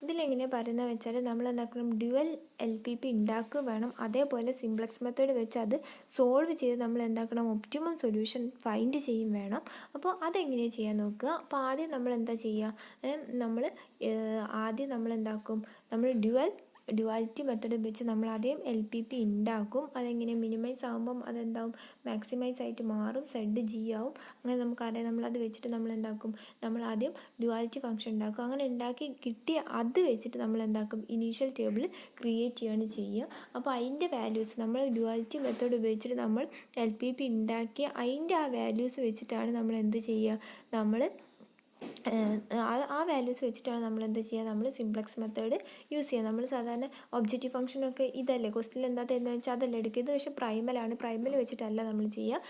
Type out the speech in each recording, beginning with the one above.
ഇതിലെങ്ങനെയാണ് പറയുന്നത് വെച്ചാൽ നമ്മൾ എന്താക്കണം, ഡ്യുവൽ LPP ഉണ്ടാക്കുക വേണം. അതേപോലെ സിംപ്ലക്സ് മെത്തേഡ് വെച്ച് അത് സോൾവ് ചെയ്ത് നമ്മൾ എന്താക്കണം, ഒപ്റ്റിമം സൊല്യൂഷൻ ഫൈൻഡ് ചെയ്യും വേണം. അപ്പോൾ അതെങ്ങനെയാണ് ചെയ്യാൻ നോക്കുക. അപ്പോൾ ആദ്യം നമ്മൾ എന്താ ചെയ്യുക, ആദ്യം നമ്മൾ എന്താക്കും, നമ്മൾ ഡ്യുവാലിറ്റി മെത്തേഡ് വെച്ച് നമ്മൾ ആദ്യം LPP ഉണ്ടാക്കും. അതെങ്ങനെ മിനിമൈസ് ആകുമ്പം അതെന്താവും, മാക്സിമൈസ് ആയിട്ട് മാറും, Z ആവും. അങ്ങനെ നമുക്കറിയാം. നമ്മളത് വെച്ചിട്ട് നമ്മൾ എന്താക്കും, നമ്മൾ ആദ്യം ഡ്യുവാലിറ്റി ഫംഗ്ഷൻ ഉണ്ടാക്കും. അങ്ങനെ ഉണ്ടാക്കി കിട്ടിയ അത് വെച്ചിട്ട് നമ്മൾ എന്താക്കും, ഇനീഷ്യൽ ടേബിൾ ക്രിയേറ്റ് ചെയ്യാണ് ചെയ്യുക. അപ്പോൾ അതിൻ്റെ വാല്യൂസ് നമ്മൾ ഡ്യുവാലിറ്റി മെത്തേഡ് ഉപയോഗിച്ചിട്ട് നമ്മൾ LPP ഉണ്ടാക്കി അതിൻ്റെ ആ വാല്യൂസ് വെച്ചിട്ടാണ് നമ്മൾ എന്ത് ചെയ്യുക, നമ്മൾ ആ വാല്യൂസ് വെച്ചിട്ടാണ് നമ്മൾ എന്താ ചെയ്യുക, നമ്മൾ സിംപ്ലക്സ് മെത്തേഡ് യൂസ് ചെയ്യുക. നമ്മൾ സാധാരണ ഒബ്ജക്റ്റീവ് ഫംഗ്ഷനൊക്കെ ഇതല്ലേ ക്വസ്റ്റിൽ എന്താ തരുന്നത് വെച്ചാൽ അതല്ല എടുക്കുക. ഇത് പക്ഷേ പ്രൈമൽ വെച്ചിട്ടല്ല നമ്മൾ ചെയ്യുക.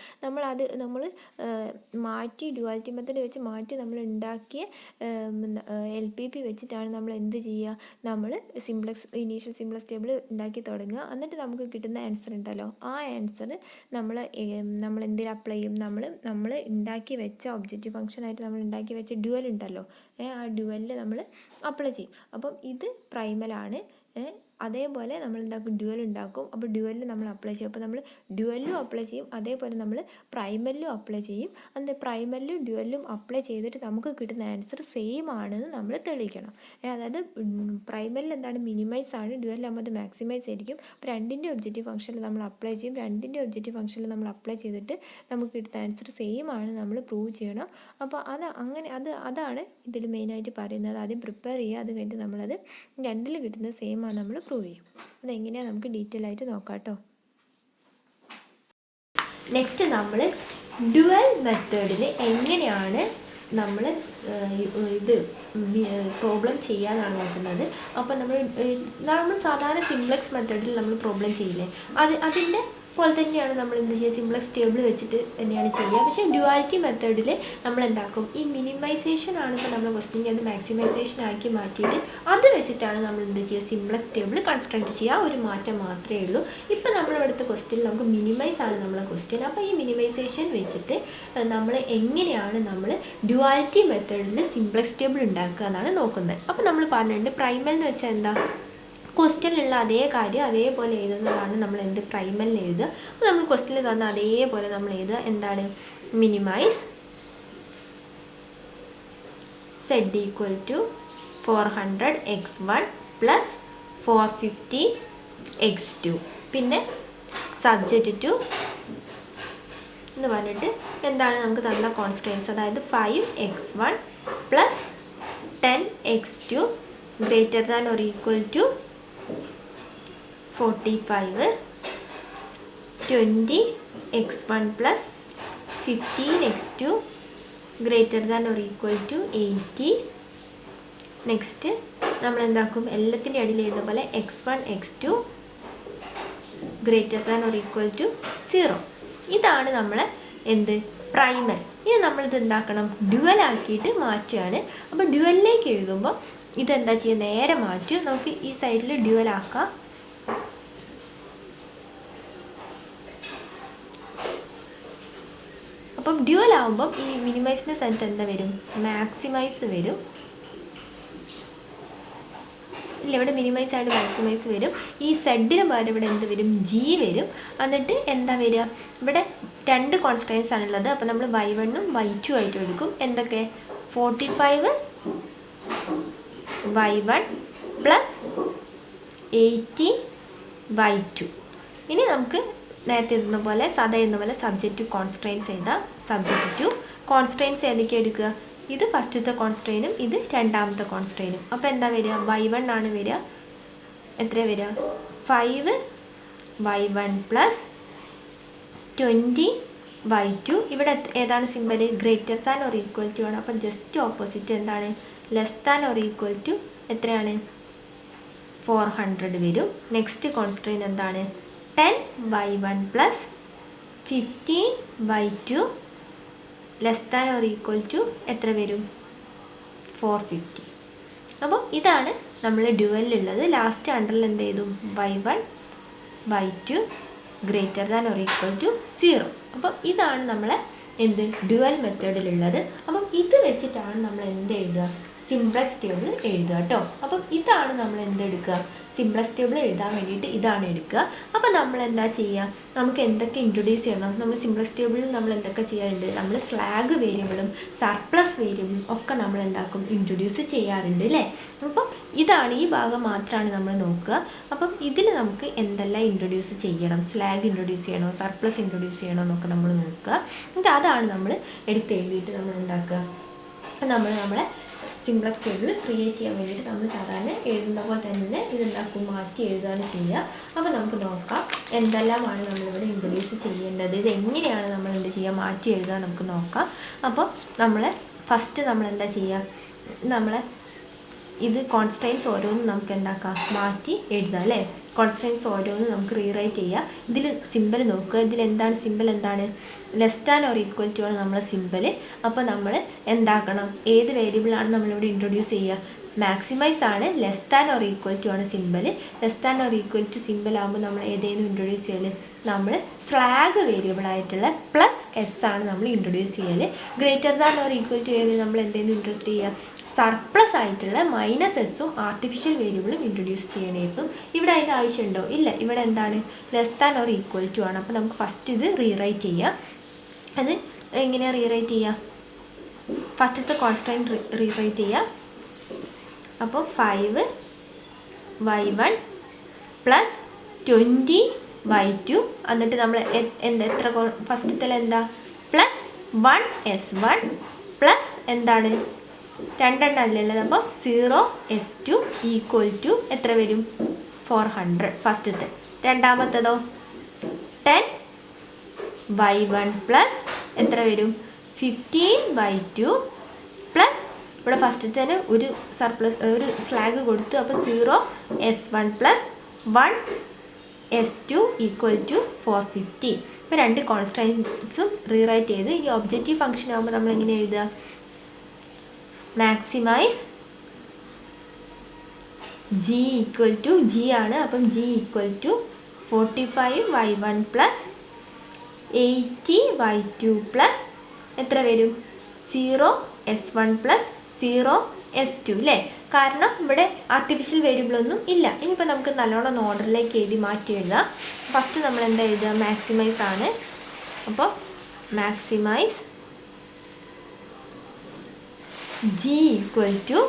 നമ്മൾ മാറ്റി ഡ്യുവാലിറ്റി മെത്തേഡ് വെച്ച് മാറ്റി നമ്മൾ ഉണ്ടാക്കിയ LPP വെച്ചിട്ടാണ് നമ്മൾ എന്ത് ചെയ്യുക, നമ്മൾ ഇനീഷ്യൽ സിംപ്ലക്സ് ടേബിൾ ഉണ്ടാക്കി തുടങ്ങുക. എന്നിട്ട് നമുക്ക് കിട്ടുന്ന ആൻസർ ഉണ്ടല്ലോ, ആ ആൻസർ നമ്മൾ എന്തിൽ അപ്ലൈ ചെയ്യും, നമ്മൾ ഉണ്ടാക്കി വെച്ച ഒബ്ജക്റ്റീവ് ഫംഗ്ഷനായിട്ട് നമ്മൾ ഉണ്ടാക്കി വെച്ച ഡ്യുവൽ ഉണ്ടല്ലോ, ആ ഡ്യുവലിൽ നമ്മൾ അപ്ലൈ ചെയ്യും. അപ്പം ഇത് പ്രൈമലാണ്. അതേപോലെ നമ്മൾ എന്താക്കും, ഡ്യുവൽ ഉണ്ടാക്കും. അപ്പോൾ ഡ്യുവലിൽ നമ്മൾ അപ്ലൈ ചെയ്യും. അപ്പോൾ നമ്മൾ ഡ്യുവലിലും അപ്ലൈ ചെയ്യും, അതേപോലെ നമ്മൾ പ്രൈമലിലും അപ്ലൈ ചെയ്യും. അത് പ്രൈമലിലും ഡ്യുവലിലും അപ്ലൈ ചെയ്തിട്ട് നമുക്ക് കിട്ടുന്ന ആൻസർ സെയിം ആണെന്ന് നമ്മൾ തെളിയിക്കണം. അതായത് പ്രൈമലിൽ എന്താണ്, മിനിമൈസ് ആണ്, ഡ്യുവലിലാകുമ്പോൾ അത് മാക്സിമൈസ് ആയിരിക്കും. അപ്പോൾ രണ്ടിൻ്റെ ഒബ്ജക്റ്റീവ് ഫംഗ്ഷനിൽ നമ്മൾ അപ്ലൈ ചെയ്യും. രണ്ടിൻ്റെ ഒബ്ജക്റ്റീവ് ഫംഗ്ഷനിൽ നമ്മൾ അപ്ലൈ ചെയ്തിട്ട് നമുക്ക് കിട്ടുന്ന ആൻസർ സെയിം ആണ് നമ്മൾ പ്രൂവ് ചെയ്യണം. അപ്പോൾ അതാണ് ഇതിൽ മെയിനായിട്ട് പറയുന്നത്. ആദ്യം പ്രിപ്പയർ ചെയ്യുക, അത് കഴിഞ്ഞിട്ട് നമ്മളത് രണ്ടിൽ കിട്ടുന്നത് സെയിം ആണ് നമ്മൾ പ്രൂവ് ചെയ്യും. അതെങ്ങനെയാണ് നമുക്ക് ഡീറ്റെയിൽ ആയിട്ട് നോക്കാം കേട്ടോ. നെക്സ്റ്റ് നമ്മൾ ഡ്യുവൽ മെത്തേഡിൽ എങ്ങനെയാണ് നമ്മൾ ഇത് പ്രോബ്ലം ചെയ്യാനാണ് നോക്കുന്നത്. അപ്പോൾ നമ്മൾ സാധാരണ സിംപ്ലക്സ് മെത്തേഡിൽ നമ്മൾ പ്രോബ്ലം ചെയ്യില്ലേ, അതിൻ്റെ പോലെ തന്നെയാണ് നമ്മൾ എന്ത് ചെയ്യുക, സിംപ്ലക്സ് ടേബിൾ വെച്ചിട്ട് തന്നെയാണ് ചെയ്യുക. പക്ഷേ ഡ്യുവാലിറ്റി മെത്തേഡിൽ നമ്മൾ എന്താക്കും, ഈ മിനിമൈസേഷൻ ആണ് ഇപ്പോൾ നമ്മൾ ക്വസ്റ്റ്യൻ അത് മാക്സിമൈസേഷൻ ആക്കി മാറ്റിയിട്ട് അത് വെച്ചിട്ടാണ് നമ്മൾ എന്ത് ചെയ്യുക, സിംപ്ലക്സ് ടേബിൾ കൺസ്ട്രക്ട് ചെയ്യുക. ഒരു മാറ്റം മാത്രമേ ഉള്ളൂ. ഇപ്പോൾ നമ്മളിവിടുത്തെ ക്വസ്റ്റ്യൻ നമുക്ക് മിനിമൈസ് ആണ് നമ്മളെ ക്വസ്റ്റ്യൻ. അപ്പോൾ ഈ മിനിമൈസേഷൻ വെച്ചിട്ട് നമ്മൾ എങ്ങനെയാണ് നമ്മൾ ഡ്യുവാലിറ്റി മെത്തേഡിൽ സിംപ്ലക്സ് ടേബിൾ ഉണ്ടാക്കുക എന്നാണ് നോക്കുന്നത്. അപ്പോൾ നമ്മൾ പറഞ്ഞിട്ടുണ്ട്, പ്രൈമൽ എന്ന് വെച്ചാൽ എന്താ, ക്വസ്റ്റ്യനിലുള്ള അതേ കാര്യം അതേപോലെ എഴുതുന്നതാണ് നമ്മൾ എന്ത് പ്രൈമലിൽ എഴുതുക. അപ്പോൾ നമ്മൾ ക്വസ്റ്റ്യനിൽ തന്ന അതേപോലെ നമ്മൾ എഴുതുക. എന്താണ്, minimise Z equal to 400x1 plus 450x2, പിന്നെ സബ്ജക്റ്റ് ടു എന്ന് പറഞ്ഞിട്ട് എന്താണ് നമുക്ക് തന്ന കോൺസ്ട്രെയിൻസ്, അതായത് 5x1 plus 10x2 greater than or equal to 45, 20x1 plus 15x2 greater than or equal to 80. Next നമ്മൾ എന്താക്കും, എല്ലാത്തിൻ്റെ അടിയിൽ എഴുതുന്ന പോലെ x1 x2 greater than or equal to 0. ഇതാണ് നമ്മളെ എന്ത് പ്രൈമൽ. ഇനി നമ്മളിത് എന്താക്കണം, ഡ്യുവൽ ആക്കിയിട്ട് മാറ്റുകയാണ്. അപ്പോൾ ഡ്യുവലിലേക്ക് എഴുതുമ്പോൾ ഇതെന്താ ചെയ്യുക, നേരെ മാറ്റും. നമുക്ക് ഈ സൈഡിൽ ഡ്യുവൽ ആക്കാം. അപ്പം ഡ്യുവൽ ആകുമ്പം ഈ മിനിമൈസിൻ്റെ സ്ഥലത്ത് എന്താ വരും, മാക്സിമൈസ് വരും. ഇല്ല, ഇവിടെ മിനിമൈസ് ആയിട്ട് മാക്സിമൈസ് വരും. ഈ സെഡിന് പകരം ഇവിടെ എന്ത് വരും, G വരും. എന്നിട്ട് എന്താ വരിക, ഇവിടെ രണ്ട് കോൺസ്ട്രെയിൻസ് ആണുള്ളത്. അപ്പോൾ നമ്മൾ y1 y2 ആയിട്ട് എടുക്കും. എന്തൊക്കെ, 45 y1 പ്ലസ് 80 y2. ഇനി നമുക്ക് നേരത്തെ എഴുതുന്ന പോലെ സബ്ജക്റ്റ് കോൺസ്ട്രെയിൻസ് എഴുതാം. സബ്ജക്റ്റ് ടു കോൺസ്ട്രെയിൻസ് ഏതൊക്കെ എടുക്കുക, ഇത് ഫസ്റ്റത്തെ കോൺസ്ട്രെയിനും ഇത് രണ്ടാമത്തെ കോൺസ്ട്രെയിനും. അപ്പോൾ എന്താ വരിക, y1 ആണ് വരിക. എത്ര വരിക, 5 y1 പ്ലസ് 20 y2. ഇവിടെ ഏതാണ് symbol, greater than or equal to ആണ്. അപ്പം ജസ്റ്റ് ഓപ്പോസിറ്റ് എന്താണ്, less than or equal to എത്രയാണ്, 400 വരും. നെക്സ്റ്റ് കോൺസ്ട്രെയിൻ എന്താണ്, 10 y1 plus 15 y2 less than or equal to എത്ര വരും, 450. അപ്പോൾ ഇതാണ് നമ്മൾ ഡ്യുവലിലുള്ളത്. ലാസ്റ്റ് അണ്ടറിൽ എന്ത് ചെയ്തു, y1 y2 greater than or equal to 0. അപ്പം ഇതാണ് നമ്മളെ എന്ത് ഡ്യുവൽ മെത്തേഡിലുള്ളത്. അപ്പം ഇത് വെച്ചിട്ടാണ് നമ്മൾ എന്ത് എഴുതുക, സിംപ്ലക്സ് ടേബിൾ എഴുതുക കേട്ടോ. അപ്പം ഇതാണ് നമ്മൾ എന്തെടുക്കുക, സിംപ്ലക്സ് ടേബിൾ എഴുതാൻ വേണ്ടിയിട്ട് ഇതാണ് എടുക്കുക. അപ്പോൾ നമ്മൾ എന്താ ചെയ്യുക, നമുക്ക് എന്തൊക്കെ ഇൻട്രൊഡ്യൂസ് ചെയ്യണം, നമ്മൾ സിംപ്ലക്സ് ടേബിളിൽ നമ്മൾ എന്തൊക്കെ ചെയ്യാറുണ്ട്, നമ്മൾ സ്ലാഗ് വേരിയബിളും സർപ്ലസ് വേരിയബിളും ഒക്കെ നമ്മൾ എന്താക്കും, ഇൻട്രൊഡ്യൂസ് ചെയ്യാറുണ്ട് അല്ലേ. അപ്പം ഇതാണ്, ഈ ഭാഗം മാത്രമാണ് നമ്മൾ നോക്കുക. അപ്പം ഇതിൽ നമുക്ക് എന്തെല്ലാം ഇൻട്രൊഡ്യൂസ് ചെയ്യണം, സ്ലാഗ് ഇൻട്രൊഡ്യൂസ് ചെയ്യണോ സർപ്ലസ് ഇൻട്രൊഡ്യൂസ് ചെയ്യണോ എന്നൊക്കെ നമ്മൾ നോക്കുക. എന്നിട്ട് അതാണ് നമ്മൾ എഴുതിയിട്ട് നമ്മൾ ഉണ്ടാക്കുക. നമ്മളെ സിംപ്ലക്സ് ടേബിൾ ക്രിയേറ്റ് ചെയ്യാൻ വേണ്ടിയിട്ട് നമ്മൾ സാധാരണ എഴുതുന്ന പോലെ തന്നെ ഇതുണ്ടാക്കും, മാറ്റി എഴുതുകയാണ് ചെയ്യുക. അപ്പോൾ നമുക്ക് നോക്കാം എന്തെല്ലാമാണ് നമ്മളിവിടെ ഇൻട്രൊഡ്യൂസ് ചെയ്യേണ്ടത്, ഇത് എങ്ങനെയാണ് നമ്മൾ എന്ത് ചെയ്യുക, മാറ്റി എഴുതുക നമുക്ക് നോക്കാം. അപ്പോൾ ഫസ്റ്റ് നമ്മൾ എന്താ ചെയ്യുക, ഇത് കോൺസ്റ്റൻസ് ഓരോന്നും നമുക്ക് എന്താക്കാം, മാറ്റി എഴുതാം അല്ലേ. കോൺസ്റ്റൻസ് ഓരോന്നും നമുക്ക് റീറൈറ്റ് ചെയ്യുക. ഇതിൽ സിമ്പിൾ നോക്കുക, ഇതിൽ എന്താണ് സിമ്പിൾ, എന്താണ് less than or equal to ആണ് നമ്മളെ സിമ്പിൾ. അപ്പോൾ നമ്മൾ എന്താക്കണം, ഏത് വേരിയബിളാണ് നമ്മളിവിടെ ഇൻട്രൊഡ്യൂസ് ചെയ്യുക, മാക്സിമൈസ് ആണ്, less than or equal to ആണ് simple. Less than or equal to simple ആകുമ്പോൾ നമ്മൾ ഏതേലും ഇൻട്രൊഡ്യൂസ് ചെയ്യൽ, നമ്മൾ സ്ലാഗ് വേരിയബിൾ ആയിട്ടുള്ള പ്ലസ് എസ് ആണ് നമ്മൾ ഇൻട്രൊഡ്യൂസ് ചെയ്യൽ. Greater than or equal to ചെയ്യുമ്പോൾ നമ്മൾ എന്തെങ്കിലും ഇൻട്രൊഡ്യൂസ് ചെയ്യുക, സർപ്ലസ് ആയിട്ടുള്ള മൈനസ് എസ്സും ആർട്ടിഫിഷ്യൽ വേരിയബിളും ഇൻട്രൊഡ്യൂസ് ചെയ്യണേക്കും. ഇവിടെ അതിൻ്റെ ആവശ്യമുണ്ടോ, ഇല്ല. ഇവിടെ എന്താണ്, less than or equal to ആണ്. അപ്പോൾ നമുക്ക് ഫസ്റ്റ് ഇത് റീറൈറ്റ് ചെയ്യാം. അത് എങ്ങനെയാണ് റീറൈറ്റ് ചെയ്യുക, ഫസ്റ്റത്തെ കോൺസ്റ്റന്റ് റീറൈറ്റ് ചെയ്യുക. അപ്പോൾ 5y1 പ്ലസ് 20y2, എന്നിട്ട് നമ്മൾ എത്ര ഫസ്റ്റത്തിൽ എന്താ, പ്ലസ് 1s1 പ്ലസ് എന്താണ്, രണ്ടെണ്ണം അല്ലേ ഉള്ളത്. അപ്പോൾ 0s2 ഈക്വൽ ടു എത്ര വരും, 400 ഫസ്റ്റത്തെ. രണ്ടാമത്തേതോ 10y1 പ്ലസ് എത്ര വരും, 15y2 പ്ലസ് ഇവിടെ ഫസ്റ്റത്തേന് ഒരു സ്ലാഗ് കൊടുത്തു. അപ്പോൾ 0s1 plus 1s2 equal to 450. ഇപ്പോൾ രണ്ട് കോൺസ്റ്റൻസും റീറൈറ്റ് ചെയ്ത് ഇനി ഒബ്ജക്റ്റീവ് ഫംഗ്ഷൻ ആകുമ്പോൾ നമ്മൾ എങ്ങനെ എഴുതുക, maximise g equal to g ആണ്. അപ്പം g equal to 45y1 plus 80y2 plus എത്ര വരും, 0s1 പ്ലസ് 0s2 അല്ലേ. കാരണം ഇവിടെ ആർട്ടിഫിഷ്യൽ വേരിയബിളൊന്നും ഇല്ല. ഇനിയിപ്പോൾ നമുക്ക് നല്ലോണം ഓർഡറിലേക്ക് എഴുതി മാറ്റി എഴുതാം. ഫസ്റ്റ് നമ്മൾ എന്താ എഴുതുക, മാക്സിമൈസ് ആണ്. അപ്പോൾ മാക്സിമൈസ് g ഈക്വൽ ടു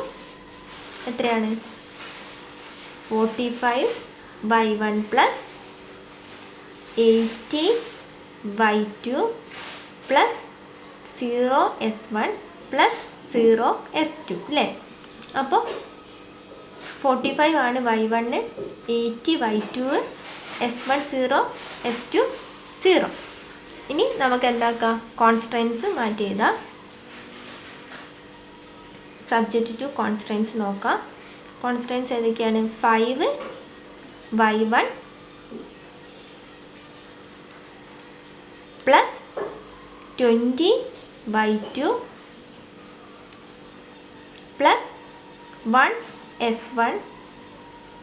എത്രയാണ്, 45y1 plus 80y2 plus 0s1 plus 0s2 അല്ലേ. അപ്പോൾ 45 ആണ് y1, 80y2, s1 0, s2 0. ഇനി നമുക്ക് എന്താക്കാം, കോൺസ്ട്രെയിൻസ് മാറ്റി എഴുതാം. സബ്ജക്റ്റ് ടു കോൺസ്ട്രെയിൻസ് നോക്കാം. കോൺസ്ട്രെയിൻസ് ഏതൊക്കെയാണ്, 5y1 plus 20y2 plus 1s1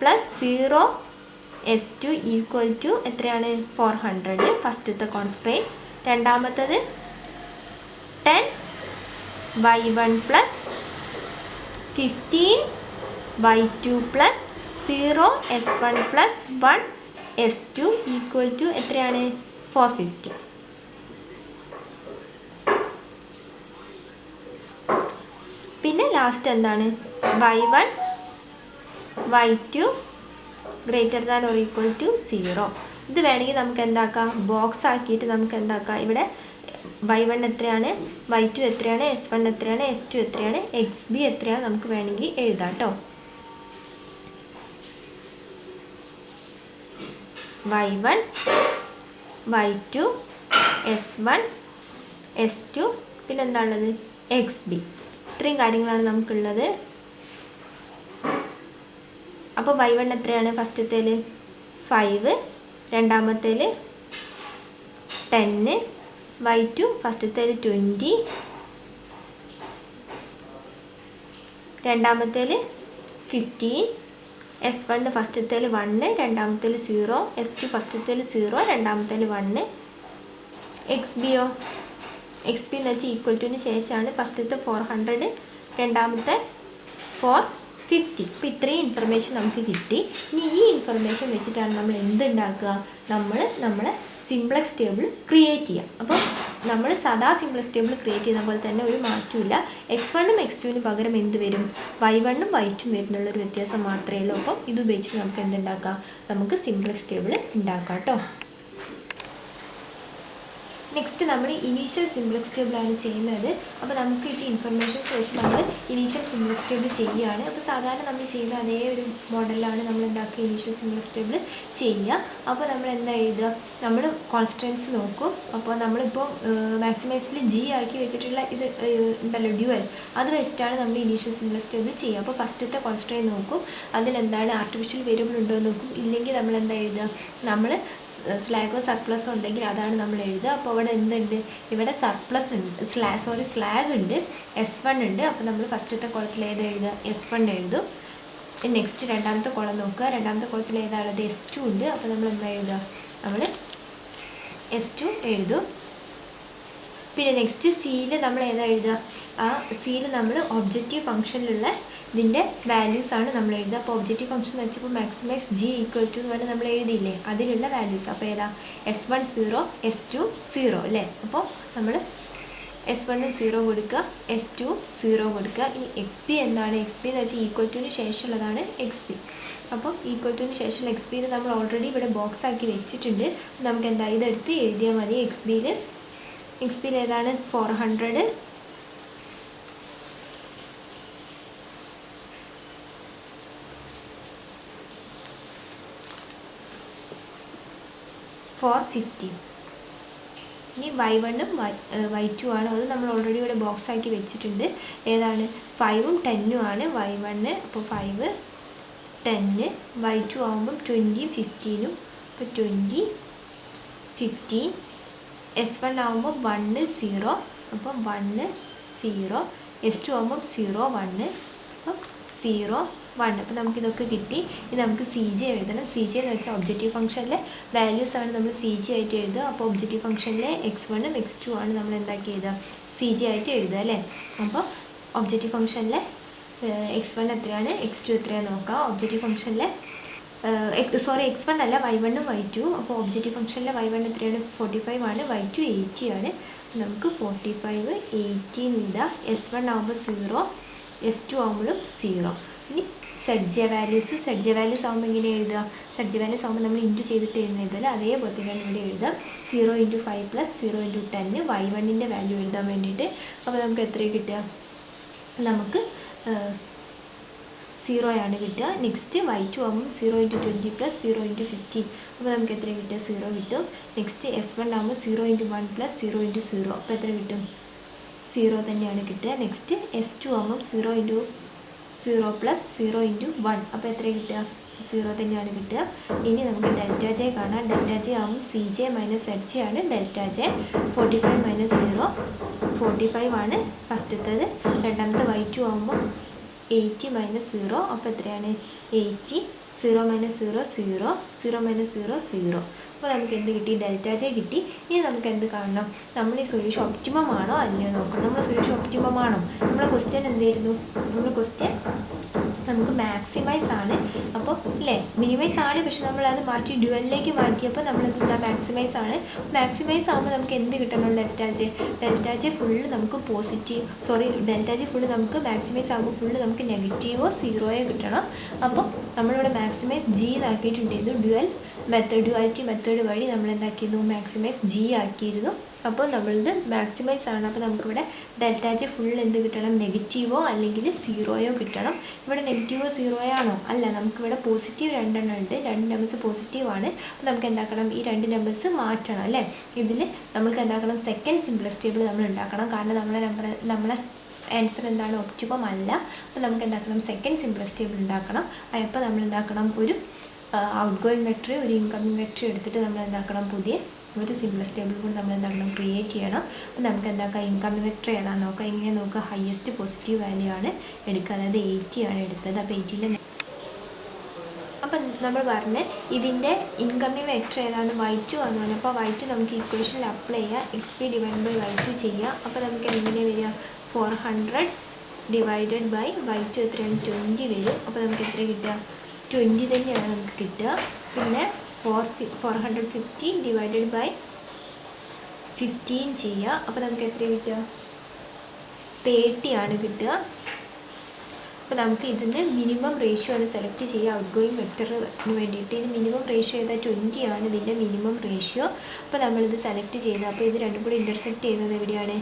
plus 0s2 equal to എത്രയാണ്, 400 ഫസ്റ്റത്തെ കോൺസ്ട്രെയിൻ. രണ്ടാമത്തത് 10y1 plus 15y2 plus 0s1 plus 1s2 equal to എത്രയാണ്, 450. പിന്നെ ലാസ്റ്റ് എന്താണ്, y1 y2 greater than or equal to 0. ഇത് വേണമെങ്കിൽ നമുക്ക് എന്താക്കാം, ബോക്സ് ആക്കിയിട്ട് നമുക്ക് എന്താക്കാം, ഇവിടെ y1 എത്രയാണ്, y2 എത്രയാണ്, s1 എത്രയാണ്, s2 എത്രയാണ്, xb എത്രയാണ് നമുക്ക് വേണമെങ്കിൽ എഴുതാം കേട്ടോ. y1 y2 s1 s2 പിന്നെ എന്താണുള്ളത്, xb. ഇത്രയും കാര്യങ്ങളാണ് നമുക്കുള്ളത്. അപ്പോൾ y1 എത്രയാണ്, ഫസ്റ്റത്തേൽ 5, രണ്ടാമത്തേൽ 10, y2 ഫസ്റ്റത്തേൽ 20, രണ്ടാമത്തേൽ 15, s1 ഫസ്റ്റത്തേൽ 1, രണ്ടാമത്തേൽ 0, s2 ഫസ്റ്റത്തേൽ 0, രണ്ടാമത്തേൽ 1. xbയോ, xb എന്ന് വെച്ചാൽ ഈക്വൽ ടുവിന് ശേഷമാണ് ഫസ്റ്റത്തെ 400, രണ്ടാമത്തെ ഫോർ 50. അപ്പോൾ ഇത്രയും ഇൻഫർമേഷൻ നമുക്ക് കിട്ടി. ഇനി ഈ ഇൻഫർമേഷൻ വെച്ചിട്ടാണ് നമ്മൾ എന്തുണ്ടാക്കുക, നമ്മളെ സിംപ്ലക്സ് ടേബിൾ ക്രിയേറ്റ് ചെയ്യുക. അപ്പോൾ നമ്മൾ സാധാ സിംപ്ലക്സ് ടേബിൾ ക്രിയേറ്റ് ചെയ്യുന്ന പോലെ തന്നെ ഒരു മാറ്റമില്ല. x1ഉം x2നും പകരം എന്ത് വരും, y1ഉം y2ഉം വരുന്നുള്ളൊരു വ്യത്യാസം മാത്രമേ ഉള്ളൂ. അപ്പം ഇത് ഉപയോഗിച്ചിട്ട് നമുക്ക് എന്തുണ്ടാക്കാം, നമുക്ക് സിംപ്ലക്സ് ടേബിൾ ഉണ്ടാക്കാം കേട്ടോ. നെക്സ്റ്റ് നമ്മൾ ഇനീഷ്യൽ സിംപ്ലക്സ് ടേബിളാണ് ചെയ്യുന്നത്. അപ്പോൾ നമുക്ക് കിട്ടിയ ഇൻഫർമേഷൻസ് വെച്ച് നമ്മൾ ഇനീഷ്യൽ സിംപ്ലക്സ് ടേബിൾ ചെയ്യുകയാണ്. അപ്പോൾ സാധാരണ നമ്മൾ ചെയ്യുന്ന അതേ ഒരു മോഡലാണ് നമ്മൾ ഉണ്ടാക്കിയ ഇനീഷ്യൽ സിംപ്ലക്സ് ടേബിൾ ചെയ്യുക. അപ്പോൾ നമ്മൾ എന്താ എഴുതുക, നമ്മൾ കോൺസ്റ്റൻസ് നോക്കും. അപ്പോൾ നമ്മളിപ്പോൾ മാക്സിമൈസിൽ ജി ആക്കി വെച്ചിട്ടുള്ള ഇത് ഉണ്ടല്ലോ ഡ്യുവൽ, അത് വെച്ചിട്ടാണ് നമ്മൾ ഇനീഷ്യൽ സിംപ്ലക്സ് ടേബിൾ ചെയ്യുക. അപ്പോൾ ഫസ്റ്റത്തെ കോൺസ്റ്റൻറ്റ് നോക്കും, അതിലെന്താണ് ആർട്ടിഫിഷ്യൽ വേരിയബിൾ ഉണ്ടോ എന്ന് നോക്കും. ഇല്ലെങ്കിൽ നമ്മൾ എന്താ എഴുതുക, നമ്മൾ സ്ലാഗോ സർപ്ലസോ ഉണ്ടെങ്കിൽ അതാണ് നമ്മൾ എഴുതുക. അപ്പോൾ ഇവിടെ എന്തുണ്ട്, ഇവിടെ സർപ്ലസ് ഉണ്ട്, സ്ലാഗ് ഉണ്ട്, S1 ഉണ്ട്. അപ്പോൾ നമ്മൾ ഫസ്റ്റത്തെ കോളത്തിൽ ഏത് എഴുതുക, S1 എഴുതും. നെക്സ്റ്റ് രണ്ടാമത്തെ കോളം നോക്കുക, രണ്ടാമത്തെ കോളത്തിൽ ഏതാണുള്ളത്, S2 ഉണ്ട്. അപ്പോൾ നമ്മൾ എന്താ എഴുതുക, നമ്മൾ S2 എഴുതും. പിന്നെ നെക്സ്റ്റ് സിയിൽ നമ്മൾ ഏതാ എഴുതുക, ആ സിയിൽ നമ്മൾ ഒബ്ജക്റ്റീവ് ഫംഗ്ഷനിലുള്ള ഇതിൻ്റെ വാല്യൂസാണ് നമ്മൾ എഴുതുക. അപ്പോൾ ഒബ്ജക്റ്റീവ് ഫംഗ്ഷൻ എന്ന് വെച്ചപ്പോൾ മാക്സിമൈസ് ജി ഈക്വൽ ടു എന്ന് പറഞ്ഞാൽ നമ്മൾ എഴുതിയില്ലേ, അതിലുള്ള വാല്യൂസ്. അപ്പോൾ ഏതാ, S1 0, S2 0 അല്ലേ. അപ്പോൾ നമ്മൾ S1 0 കൊടുക്കുക, S2 0 കൊടുക്കുക. ഇനി XP എന്താണ്, XP എന്ന് വെച്ചാൽ ഈക്വൽ ടുവിന് ശേഷമുള്ളതാണ് XP. അപ്പോൾ ഈക്വൽ ടുവിന് ശേഷമുള്ള XPയിൽ നമ്മൾ ഓൾറെഡി ഇവിടെ ബോക്സ് ആക്കി വെച്ചിട്ടുണ്ട്. നമുക്ക് എന്താ ഇതെടുത്ത് എഴുതിയാൽ മതി. XPയിൽ ഏതാണ് 400, ഫോർ 50. ഇനി y1ഉം y2 ആണ്, അത് നമ്മൾ ഓൾറെഡി ഇവിടെ ബോക്സ് ആക്കി വെച്ചിട്ടുണ്ട്. ഏതാണ് 5ഉം 10ഉം ആണ് y1. അപ്പോൾ 5 10, y2 ആകുമ്പം 20 15ഉം. അപ്പോൾ 20 15. S1 ആകുമ്പോൾ 1 0, അപ്പം 1 0. S2 ആകുമ്പം 0 1, അപ്പം 0 1. അപ്പോൾ നമുക്കിതൊക്കെ കിട്ടി. ഇനി നമുക്ക് CJ എഴുതണം. CJ എന്ന് വെച്ചാൽ ഒബ്ജക്റ്റീവ് ഫംഗ്ഷനിലെ വാല്യൂസാണ് നമ്മൾ CJ ആയിട്ട് എഴുതുക. അപ്പോൾ ഒബ്ജക്റ്റീവ് ഫംഗ്ഷനിലെ x1ഉം x2 ആണ് നമ്മൾ എന്താക്കി എഴുതുക, CJ ആയിട്ട് എഴുതുക അല്ലേ. അപ്പോൾ ഒബ്ജക്റ്റീവ് ഫംഗ്ഷനിലെ x1 എത്രയാണ്, x2 എത്രയാണ് നോക്കാം. ഒബ്ജക്റ്റീവ് ഫംഗ്ഷനിലെ x1 അല്ല y1ഉം y2. അപ്പോൾ ഒബ്ജക്റ്റീവ് ഫംഗ്ഷനിലെ y1 എത്രയാണ്, 45 ആണ്, y2 80 ആണ്. നമുക്ക് 45 80 എഴുതാം. S1 ആകുമ്പോൾ 0, S2 ആകുമ്പോഴും 0. ഇനി ZJ വാല്യൂസ് ആകുമ്പോൾ എങ്ങനെ എഴുതുക, ZJ വാല്യൂസ് ആകുമ്പോൾ നമ്മൾ ഇൻറ്റു ചെയ്തിട്ട് എഴുതുന്നില്ല, അതേപോലെ തന്നെയാണ് ഇവിടെ എഴുതാം. 0 × 5 + 0 × 10 y1ൻ്റെ വാല്യൂ എഴുതാൻ വേണ്ടിയിട്ട്. അപ്പോൾ നമുക്ക് എത്രയാണ് കിട്ടുക, നമുക്ക് 0 ആണ് കിട്ടുക. നെക്സ്റ്റ് y2 ആകുമ്പോൾ 0 × 20 + 0 × 15. അപ്പോൾ നമുക്ക് എത്ര കിട്ടുക, 0 കിട്ടും. നെക്സ്റ്റ് S1 ആകുമ്പോൾ 0 × 1 + 0 × 0. അപ്പോൾ എത്ര കിട്ടും, 0 തന്നെയാണ് കിട്ടുക. നെക്സ്റ്റ് S2 ആകുമ്പോൾ 0 × 0 + 0 × 1. അപ്പോൾ എത്ര കിട്ടുക, 0 തന്നെയാണ് കിട്ടുക. ഇനി നമുക്ക് ΔJ കാണാം. ΔJ ആകുമ്പോൾ CJ - ZJ ആണ് ΔJ. 45 - 0 45 ആണ് ഫസ്റ്റത്തേത്. രണ്ടാമത്തെ y2 ആകുമ്പോൾ 80 - 0. അപ്പോൾ എത്രയാണ് 80. 0 - 0 0, 0 - 0 0. അപ്പോൾ നമുക്ക് എന്ത് കിട്ടി, ΔJ കിട്ടി. ഇനി നമുക്ക് എന്ത് കാണണം, നമ്മൾ ഈ സൊല്യൂഷൻ ഒപ്റ്റിമം ആണോ അല്ലയോ നോക്കണം. നമ്മുടെ സൊല്യൂഷൻ ഒപ്റ്റിമം ആണോ, നമ്മുടെ ക്വസ്റ്റ്യൻ എന്തായിരുന്നു, നമ്മുടെ ക്വസ്റ്റ്യൻ നമുക്ക് മാക്സിമൈസ് ആണ്. അപ്പോൾ ഇല്ലേ, മിനിമൈസ് ആണ്, പക്ഷെ നമ്മളത് മാറ്റി ഡ്യുവലിലേക്ക് മാറ്റിയപ്പോൾ നമ്മൾ എന്താ മാക്സിമൈസ് ആണ്. മാക്സിമൈസ് ആകുമ്പോൾ നമുക്ക് എന്ത് കിട്ടണം, ΔJ ഫുള്ള് നമുക്ക് ΔJ ഫുള്ള് നമുക്ക് മാക്സിമൈസ് ആകുമ്പോൾ ഫുള്ള് നമുക്ക് നെഗറ്റീവോ സീറോയോ കിട്ടണം. അപ്പോൾ നമ്മളിവിടെ മാക്സിമൈസ് G ആക്കിയിട്ടുണ്ടായിരുന്നു. ഡ്യുവാലിറ്റി മെത്തേഡ് വഴി നമ്മൾ എന്താക്കിയിരുന്നു, മാക്സിമൈസ് G ആക്കിയിരുന്നു. അപ്പോൾ നമ്മളിത് മാക്സിമൈസ് ആണ്. അപ്പോൾ നമുക്കിവിടെ ΔJ ഫുൾ എന്ത് കിട്ടണം, നെഗറ്റീവോ അല്ലെങ്കിൽ സീറോയോ കിട്ടണം. ഇവിടെ നെഗറ്റീവോ സീറോയോ ആണോ, അല്ല, നമുക്കിവിടെ പോസിറ്റീവ് 2 എണ്ണം ഉണ്ട്, 2 നമ്പേഴ്സ് പോസിറ്റീവാണ്. അപ്പോൾ നമുക്ക് എന്താക്കണം, ഈ 2 നമ്പേഴ്സ് മാറ്റണം അല്ലേ. ഇതിൽ നമുക്ക് എന്താക്കണം, സെക്കൻഡ് സിംപ്ലക്സ് ടേബിൾ നമ്മൾ ഉണ്ടാക്കണം. കാരണം നമ്മളെ ആൻസർ എന്താണ്, ഒപ്റ്റിമം അല്ല. അപ്പോൾ നമുക്ക് എന്താക്കണം, സെക്കൻഡ് സിംപ്ലക്സ് ടേബിൾ ഉണ്ടാക്കണം. അപ്പോൾ നമ്മൾ എന്താക്കണം, ഒരു ഔട്ട് ഗോയിങ് വെക്ടർ, ഒരു ഇൻകമിങ് വെക്ടർ എടുത്തിട്ട് നമ്മൾ എന്താക്കണം, പുതിയ ഒരു സിംപ്ലക്സ് ടേബിൾ കൂടി നമ്മൾ എന്താക്കണം, ക്രിയേറ്റ് ചെയ്യണം. അപ്പോൾ നമുക്ക് എന്താക്കാം, ഇൻകമിങ് വെക്ടർ ഏതാണെന്ന് നോക്കാം. എങ്ങനെ നോക്കുക, ഹയസ്റ്റ് പോസിറ്റീവ് വാല്യൂ ആണ് എടുക്കുക, അതായത് 80 ആണ് എടുത്തത്. അപ്പോൾ 80 അപ്പം നമ്മൾ പറഞ്ഞ് ഇതിൻ്റെ ഇൻകമിങ് വെക്ടർ ഏതാണ്, y2 എന്ന് പറഞ്ഞു. അപ്പോൾ y2 നമുക്ക് ഇക്വേഷനിൽ അപ്ലൈ ചെയ്യുക, XP / y2 ചെയ്യുക. അപ്പോൾ നമുക്ക് എങ്ങനെ വരിക, 400 ഡിവൈഡഡ് ബൈ y2 എത്രയാണ് 20 വരും. അപ്പോൾ നമുക്ക് എത്ര കിട്ടുക 20 തന്നെയാണ് നമുക്ക് കിട്ടുക. പിന്നെ 450 ഡിവൈഡഡ് ബൈ 15 ചെയ്യുക. അപ്പോൾ നമുക്ക് എത്ര കിട്ടുക 30 ആണ് കിട്ടുക. അപ്പോൾ നമുക്ക് ഇതിന് മിനിമം റേഷ്യോ ആണ് സെലക്ട് ചെയ്യുക ഔട്ട് ഗോയിങ് വെക്ടറിന് വേണ്ടിയിട്ട്. ഇത് മിനിമം റേഷ്യോ ഏതാ 20 ആണ് ഇതിൻ്റെ മിനിമം റേഷ്യോ. അപ്പോൾ നമ്മളിത് സെലക്ട് ചെയ്ത് അപ്പോൾ ഇത് രണ്ടും കൂടി ഇൻ്റർസെക്റ്റ് ചെയ്യുന്നത് എവിടെയാണ്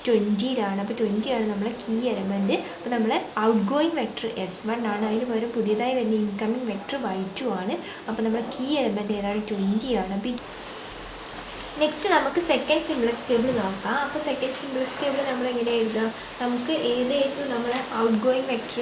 20ലാണ്. അപ്പോൾ 20 ആണ് നമ്മളെ കീ എലമെൻറ്റ്. അപ്പോൾ നമ്മൾ ഔട്ട് ഗോയിങ് വെക്ടർ S1 ആണ്, അതിന് പകരം പുതിയതായി വരുന്ന ഇൻകമിങ് വെക്ടർ Y2 ആണ്. അപ്പോൾ നമ്മുടെ കീ എലമെൻറ്റ് ഏതാണ് 20 ആണ്. അപ്പോൾ നെക്സ്റ്റ് നമുക്ക് സെക്കൻഡ് സിംപ്ലക്സ് ടേബിൾ നോക്കാം. അപ്പോൾ സെക്കൻഡ് സിംപ്ലക്സ് ടേബിൾ നമ്മൾ എങ്ങനെ എഴുതുക, നമുക്ക് ഏതായിരുന്നു നമ്മൾ ഔട്ട് ഗോയിങ് വെക്ടർ,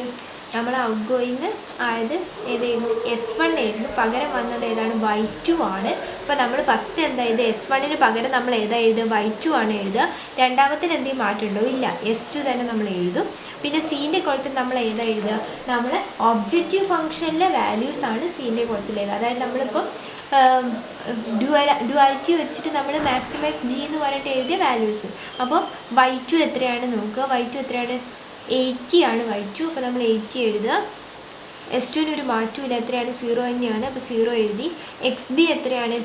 നമ്മൾ ഔട്ട് ഗോയിങ് ആയത് ഏതായിരുന്നു S1 ആയിരുന്നു, പകരം വന്നത് ഏതാണ് Y2 ആണ്. അപ്പോൾ നമ്മൾ ഫസ്റ്റ് എന്താ ഇത് S1ന് പകരം നമ്മൾ ഏതാ എഴുതുക Y2 ആണ് എഴുതുക. രണ്ടാമത്തിന് എന്തെങ്കിലും മാറ്റമുണ്ടോ ഇല്ല, S2 തന്നെ നമ്മൾ എഴുതും. പിന്നെ സീൻ്റെ കുളത്തിൽ നമ്മൾ ഏതാ എഴുതുക, നമ്മൾ ഒബ്ജക്റ്റീവ് ഫംഗ്ഷനിലെ വാല്യൂസ് ആണ് സീൻ്റെ കുളത്തിൽ എഴുതുക. അതായത് നമ്മളിപ്പോൾ ഡ്യുവാലിറ്റി വെച്ചിട്ട് നമ്മൾ മാക്സിമൈസ് G എന്ന് പറഞ്ഞിട്ട് എഴുതിയ വാല്യൂസ്. അപ്പോൾ Y2 എത്രയാണ് നോക്കുക, Y2 എത്രയാണ് 80 ആണ് Y2. അപ്പോൾ നമ്മൾ 80 എഴുതുക. S2ന് ഒരു മാറ്റമില്ല, എത്രയാണ് 0 തന്നെയാണ്. അപ്പോൾ 0 എഴുതി. XB എത്രയാണ്,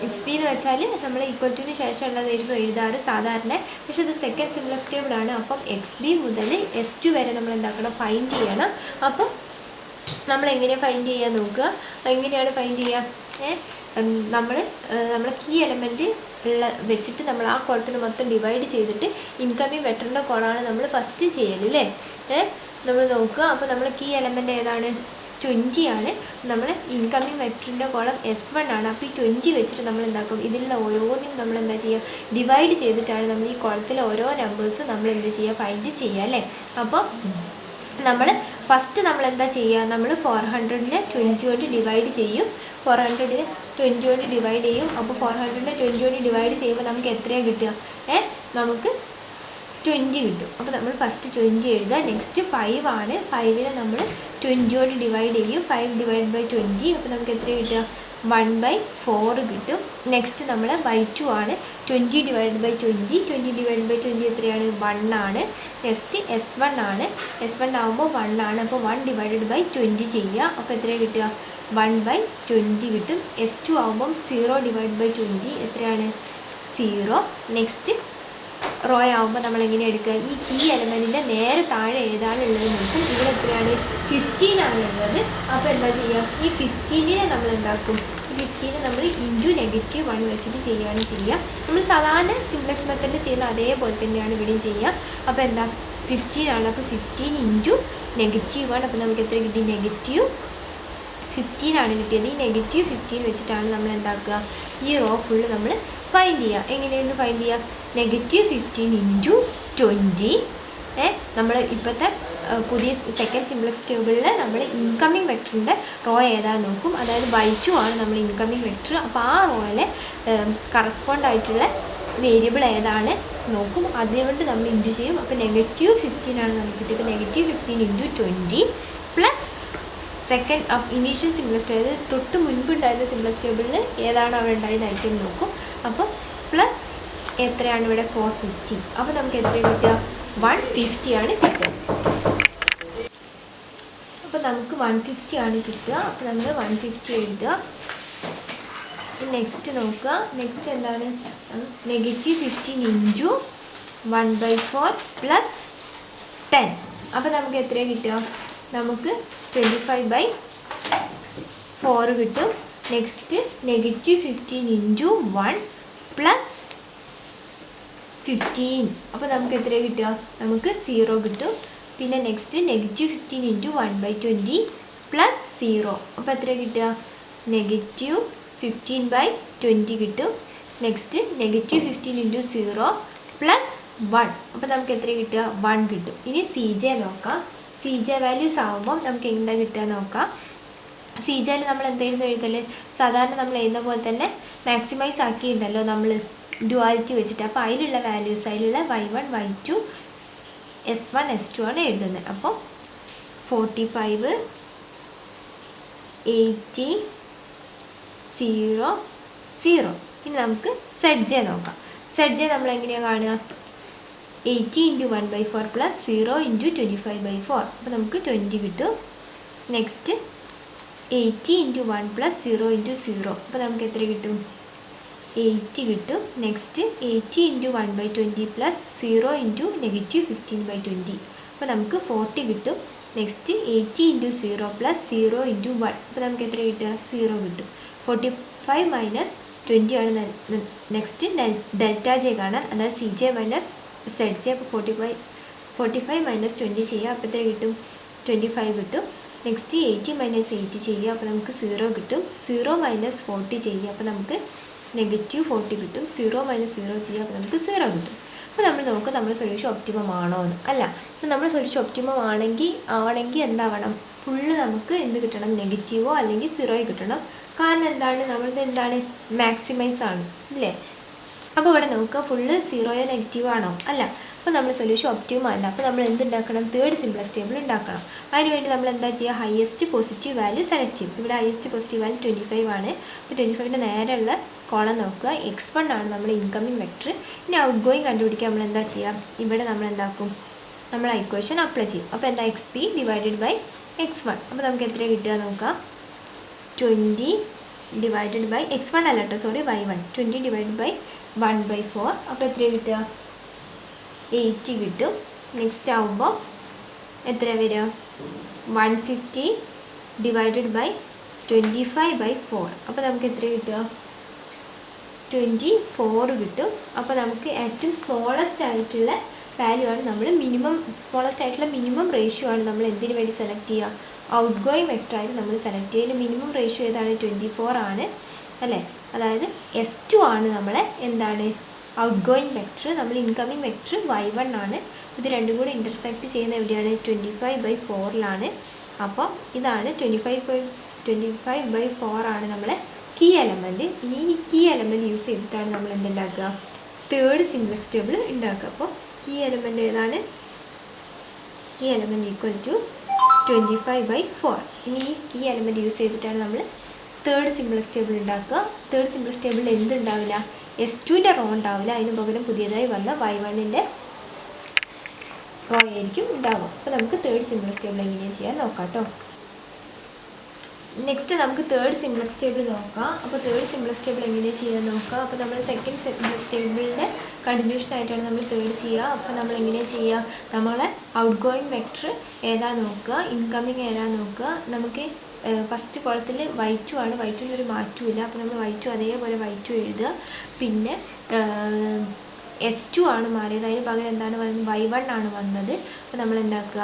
XB എന്ന് വെച്ചാൽ നമ്മൾ ഈക്വൽ ടുവിന് ശേഷം ഉള്ളതായിരുന്നു എഴുതാറ് സാധാരണ, പക്ഷേ ഇത് സെക്കൻഡ് സിംപ്ലക്സ് ടേബിളാണ്. അപ്പം XB മുതൽ S2 വരെ നമ്മൾ എന്താക്കണം ഫൈൻഡ് ചെയ്യണം. അപ്പം നമ്മൾ എങ്ങനെയാണ് ഫൈൻഡ് ചെയ്യാൻ നോക്കുക, എങ്ങനെയാണ് ഫൈൻഡ് ചെയ്യുക, നമ്മൾ കീ എലമെൻറ്റ് ഉള്ള വെച്ചിട്ട് നമ്മൾ ആ കോളത്തിന് മൊത്തം ഡിവൈഡ് ചെയ്തിട്ട് ഇൻകമിങ് വെക്ടറിൻ്റെ കോളമാണ് നമ്മൾ ഫസ്റ്റ് ചെയ്യൽ അല്ലേ. നമ്മൾ നോക്കുക. അപ്പോൾ നമ്മൾ കീ എലമെൻറ്റ് ഏതാണ് 20 ആണ്. നമ്മൾ ഇൻകമിങ് വെക്ടറിൻ്റെ കോളം S1 ആണ്. അപ്പോൾ ഈ 20 വെച്ചിട്ട് നമ്മൾ എന്താക്കും, ഇതിലുള്ള ഓരോന്നിനും നമ്മൾ എന്താ ചെയ്യുക ഡിവൈഡ് ചെയ്തിട്ടാണ് നമ്മൾ ഈ കോളത്തിലെ ഓരോ നമ്പേഴ്സും നമ്മൾ എന്ത് ചെയ്യുക ഫൈൻഡ് ചെയ്യുക അല്ലേ. അപ്പോൾ നമ്മൾ ഫസ്റ്റ് നമ്മൾ എന്താ ചെയ്യുക, നമ്മൾ 400നെ 20 കൊണ്ട് ഡിവൈഡ് ചെയ്യും, 400നെ 20 കൊണ്ട് ഡിവൈഡ് ചെയ്യും. അപ്പോൾ 400നെ 20 കൊണ്ട് ഡിവൈഡ് ചെയ്യുമ്പോൾ നമുക്ക് എത്രയാണ് കിട്ടുക, നമുക്ക് 20 കിട്ടും. അപ്പോൾ നമ്മൾ ഫസ്റ്റ് 20 എഴുതുക. നെക്സ്റ്റ് 5 ആണ്, 5നെ നമ്മൾ 20 കൊണ്ട് ഡിവൈഡ് ചെയ്യും, 5 ഡിവൈഡ് ബൈ 20. അപ്പോൾ നമുക്ക് എത്ര കിട്ടുക 1/4 കിട്ടും. നെക്സ്റ്റ് നമ്മൾ Y2 ആണ്, 20 ഡിവൈഡ് ബൈ 20, 20 ഡിവൈഡ് ബൈ 20 എത്രയാണ് 1 ആണ്. നെക്സ്റ്റ് S1 ആണ്, S1 ആകുമ്പോൾ 1 ആണ്. അപ്പോൾ 1 ഡിവൈഡഡ് ബൈ 20 ചെയ്യുക. അപ്പോൾ എത്രയാണ് കിട്ടുക 1/20 കിട്ടും. S2 ആകുമ്പം 0 ഡിവൈഡ് ബൈ 20 എത്രയാണ് 0. നെക്സ്റ്റ് റോ ആകുമ്പോൾ നമ്മൾ എങ്ങനെ എടുക്കുക, ഈ കീ എലമെൻറ്റിൻ്റെ നേരെ താഴെ ഏതാണ് ഉള്ളത് നോക്കും. ഇവിടെ എത്രയാണ് 15 ആണ് ഉള്ളത്. അപ്പോൾ എന്താ ചെയ്യുക, ഈ 15നെ നമ്മൾ എന്താക്കും, ഈ 15 നമ്മൾ ഇൻറ്റു -1 വെച്ചിട്ട് ചെയ്യുകയാണ് ചെയ്യുക. നമ്മൾ സാധാരണ സിംപ്ലക്സ് മെത്തേഡിൽ ചെയ്യുന്ന അതേപോലെ തന്നെയാണ് ഇവിടെയും ചെയ്യുക. അപ്പോൾ എന്താ 15 ആണ്. അപ്പോൾ 15 ഇൻറ്റു -1. അപ്പോൾ നമുക്ക് എത്ര കിട്ടി -15 ആണ് കിട്ടിയത്. ഈ -15 വെച്ചിട്ടാണ് നമ്മൾ എന്താക്കുക ഈ റോ ഫുള്ള് നമ്മൾ ഫൈൻഡ് ചെയ്യുക. എങ്ങനെയാണ് ഫൈൻഡ് ചെയ്യുക, -15 ഇൻറ്റു 20. നമ്മൾ ഇപ്പോഴത്തെ പുതിയ സെക്കൻഡ് സിംപ്ലക്സ് ടേബിളിൽ നമ്മൾ ഇൻകമിങ് വെക്ടറിൻ്റെ റോ ഏതാണെന്ന് നോക്കും. അതായത് Y2 ആണ് നമ്മൾ ഇൻകമിങ് വെക്ടർ. അപ്പോൾ ആ റോയിലെ കറസ്പോണ്ട് ആയിട്ടുള്ള വേരിയബിൾ ഏതാണ് നോക്കും, അതുകൊണ്ട് നമ്മൾ ഇൻറ്റു ചെയ്യും. അപ്പോൾ -15 ആണ് നമുക്ക് കിട്ടിയത്. അപ്പോൾ -15 into 20 plus second initial simplex table തൊട്ട് മുൻപുണ്ടായിരുന്ന സിംപ്ലക്സ് ടേബിളിൽ ഏതാണ് അവിടെ ഉണ്ടായിരുന്ന ഐറ്റം നോക്കും. അപ്പോൾ പ്ലസ് എത്രയാണ് ഇവിടെ 450. അപ്പോൾ നമുക്ക് എത്ര കിട്ടുക 150 ആണ് കിട്ടുക. അപ്പോൾ നമുക്ക് 150 ആണ് കിട്ടുക. അപ്പോൾ നമ്മൾ 150 എഴുതുക. നെക്സ്റ്റ് നോക്കുക, നെക്സ്റ്റ് എന്താണ് -15 ഇൻറ്റു 1/4 പ്ലസ് 10. അപ്പോൾ നമുക്ക് എത്രയാണ് കിട്ടുക, നമുക്ക് 25/4 കിട്ടും. Next -15 into 1 plus 15. അപ്പോൾ നമുക്ക് എത്ര കിട്ടുക, നമുക്ക് 0 കിട്ടും. പിന്നെ നെക്സ്റ്റ് -15 ഇൻറ്റു 1/20 പ്ലസ് 0. അപ്പോൾ എത്ര കിട്ടുക -15/20 കിട്ടും. Next -15 into 0 plus 1. അപ്പോൾ നമുക്ക് എത്ര കിട്ടുക 1 കിട്ടും. ഇനി CJ നോക്കാം. CJ വാല്യൂസ് ആകുമ്പോൾ നമുക്ക് എന്താ കിട്ടുക നോക്കാം. CJയിൽ നമ്മൾ എന്തായിരുന്നു എഴുതൽ, സാധാരണ നമ്മൾ എഴുതുന്ന പോലെ തന്നെ മാക്സിമൈസ് ആക്കിയിട്ടുണ്ടല്ലോ നമ്മൾ ഡ്യുവാലിറ്റി വെച്ചിട്ട്. അപ്പോൾ അതിലുള്ള വാല്യൂസ്, അതിലുള്ള Y1 Y2 S1 S2 ആണ് എഴുതുന്നത്. അപ്പോൾ 45 80 0 0. ഇനി നമുക്ക് ZJ നോക്കാം. ZJ നമ്മൾ എങ്ങനെയാണ് കാണുക, 80 ഇൻറ്റു 1/4 പ്ലസ് 0 ഇൻറ്റു 25/4. അപ്പോൾ നമുക്ക് 20 കിട്ടും. Next 80 into 1 plus 0 into 0. അപ്പോൾ നമുക്ക് എത്ര കിട്ടും? 80 കിട്ടും. Next 80 into 1/20 plus 0 into -15/20. അപ്പോൾ നമുക്ക് 40 കിട്ടും. Next 80 into 0 plus 0 into 1. അപ്പോൾ നമുക്ക് എത്ര കിട്ടുക? 0 കിട്ടും. 45 മൈനസ് 20 ആണ് നെക്സ്റ്റ് ഡെൽറ്റ ജെ കാണാൻ, അതായത് C J minus Z J. അപ്പോൾ 45 മൈനസ് 20 ചെയ്യുക, അപ്പോൾ എത്ര കിട്ടും? 25 കിട്ടും. നെക്സ്റ്റ് 80 മൈനസ് 80 ചെയ്യുക, അപ്പോൾ നമുക്ക് 0 കിട്ടും. 0 മൈനസ് 40 ചെയ്യുക, അപ്പോൾ നമുക്ക് -40 കിട്ടും. 0 മൈനസ് 0 ചെയ്യുക, അപ്പോൾ നമുക്ക് 0 കിട്ടും. അപ്പോൾ നമ്മൾ നോക്കുക നമ്മുടെ സൊല്യൂഷൻ ഒപ്റ്റിമം ആണോ എന്ന്. അല്ല, അപ്പോൾ നമ്മുടെ സൊല്യൂഷൻ ഒപ്റ്റിമം ആണെങ്കിൽ എന്താവണം? ഫുള്ള് നമുക്ക് എന്ത് കിട്ടണം? നെഗറ്റീവോ അല്ലെങ്കിൽ 0 കിട്ടണം. കാരണം എന്താണ്? നമ്മളുടെ എന്താണ്? മാക്സിമൈസ് ആണ് ഇല്ലേ? അപ്പോൾ ഇവിടെ നോക്കുക, ഫുള്ള് 0 നെഗറ്റീവ് ആണോ? അല്ല. അപ്പോൾ നമ്മൾ സൊല്യൂഷൻ ഒപ്റ്റിമം അല്ല. അപ്പോൾ നമ്മൾ എന്തുണ്ടാക്കണം? തേർഡ് സിംപ്ലക്സ് ടേബിൾ ഉണ്ടാക്കണം. അതിനുവേണ്ടി നമ്മൾ എന്താ ചെയ്യുക? ഹയസ്റ്റ് പോസിറ്റീവ് വാല്യൂ സെലക്ട് ചെയ്യും. ഇവിടെ ഹയസ്റ്റ് പോസിറ്റീവ് വാല്യൂ 25 ആണ്. അപ്പോൾ 25ൻ്റെ നേരെയുള്ള കോളം നോക്കുക. x1 ആണ് നമ്മുടെ ഇൻകമിങ് വെക്ടർ. ഇനി ഔട്ട് ഗോയിങ് കണ്ടുപിടിക്കുക. നമ്മൾ എന്താ ചെയ്യുക? ഇവിടെ നമ്മൾ എന്താക്കും? നമ്മൾ ഇക്വേഷൻ അപ്ലൈ ചെയ്യും. അപ്പോൾ എന്താ? xp divided by x1. അപ്പോൾ നമുക്ക് എത്ര കിട്ടുക നോക്കാം? 20 ഡിവൈഡഡ് ബൈ x1 അല്ല കേട്ടോ, സോറി, y1. 20 divided by 1/4. അപ്പോൾ എത്ര കിട്ടുക? 80 കിട്ടും. നെക്സ്റ്റ് ആവുമ്പോൾ എത്ര വരിക? 150 ഡിവൈഡഡ് ബൈ 25/4. അപ്പോൾ നമുക്ക് എത്ര കിട്ടുക? 24 കിട്ടും. അപ്പോൾ നമുക്ക് ഏറ്റവും സ്മോളസ്റ്റ് ആയിട്ടുള്ള വാല്യൂ ആണ് നമ്മൾ സ്മോളസ്റ്റ് ആയിട്ടുള്ള മിനിമം റേഷ്യോ ആണ് നമ്മൾ എന്തിനു വേണ്ടി സെലക്ട് ചെയ്യുക? ഔട്ട് ഗോയിങ് വെക്ടറായിട്ട് നമ്മൾ സെലക്ട് ചെയ്യുന്ന മിനിമം റേഷ്യോ ഏതാണ്? 24 ആണ് അല്ലേ? അതായത് S2 ആണ് നമ്മളെ എന്താണ്? Out going vector. നമ്മൾ ഇൻകമിങ് വെക്ടർ y1 ആണ്. ഇത് രണ്ടും കൂടി ഇൻ്റർസെക്റ്റ് ചെയ്യുന്ന എവിടെയാണ്? 25/4 അപ്പോൾ ഇതാണ് 25/4 ആണ് നമ്മളെ കീ എലമെൻറ്റ്. ഇനി ഈ കീ എലമെൻറ്റ് യൂസ് ചെയ്തിട്ടാണ് നമ്മൾ എന്തുണ്ടാക്കുക? തേർഡ് സിംപ്ലക്സ് ടേബിൾ ഉണ്ടാക്കുക. അപ്പോൾ കീ എലമെൻറ്റ് ഏതാണ്? Key element equal to 25/4. ഇനി ഈ കീ എലമെൻറ്റ് യൂസ് ചെയ്തിട്ടാണ് നമ്മൾ തേർഡ് സിംപ്ലക്സ് ടേബിൾ ഉണ്ടാക്കുക. തേർഡ് സിംപ്ലക്സ് ടേബിളിൽ എന്തുണ്ടാവില്ല? S2ൻ്റെ റോ ഉണ്ടാവില്ല. അതിന് പകരം പുതിയതായി വന്ന y1ൻ്റെ റോ ആയിരിക്കും ഉണ്ടാവുക. അപ്പോൾ നമുക്ക് തേർഡ് സിംപ്ലക്സ് ടേബിൾ എങ്ങനെയാണ് ചെയ്യാൻ നോക്കാം കേട്ടോ. നെക്സ്റ്റ് നമുക്ക് തേർഡ് സിംപ്ലക്സ് ടേബിൾ നോക്കാം. അപ്പോൾ തേർഡ് സിംപ്ലക്സ് ടേബിൾ എങ്ങനെയാണ് ചെയ്യാൻ നോക്കാം. അപ്പോൾ നമ്മൾ സെക്കൻഡ് സിംപ്ലക്സ് ടേബിളിൻ്റെ കണ്ടിന്യൂഷൻ ആയിട്ടാണ് നമ്മൾ തേർഡ് ചെയ്യുക. അപ്പോൾ നമ്മൾ എങ്ങനെയാണ് ചെയ്യുക? നമ്മളെ ഔട്ട് ഗോയിങ് വെക്ടർ ഏതാ നോക്കുക, ഇൻകമിങ് ഏതാ നോക്കുക. നമുക്ക് ഫസ്റ്റ് കോളത്തിൽ y2 ആണ്. y2 ഒരു മാറ്റമില്ല. അപ്പോൾ നമ്മൾ y2 അതേപോലെ y2 എഴുതുക. പിന്നെ S2 ആണ് മാറിയത്. അതിന് പകരം എന്താണ് പറയുന്നത്? y1 ആണ് വന്നത്. അപ്പോൾ നമ്മൾ എന്താക്കുക?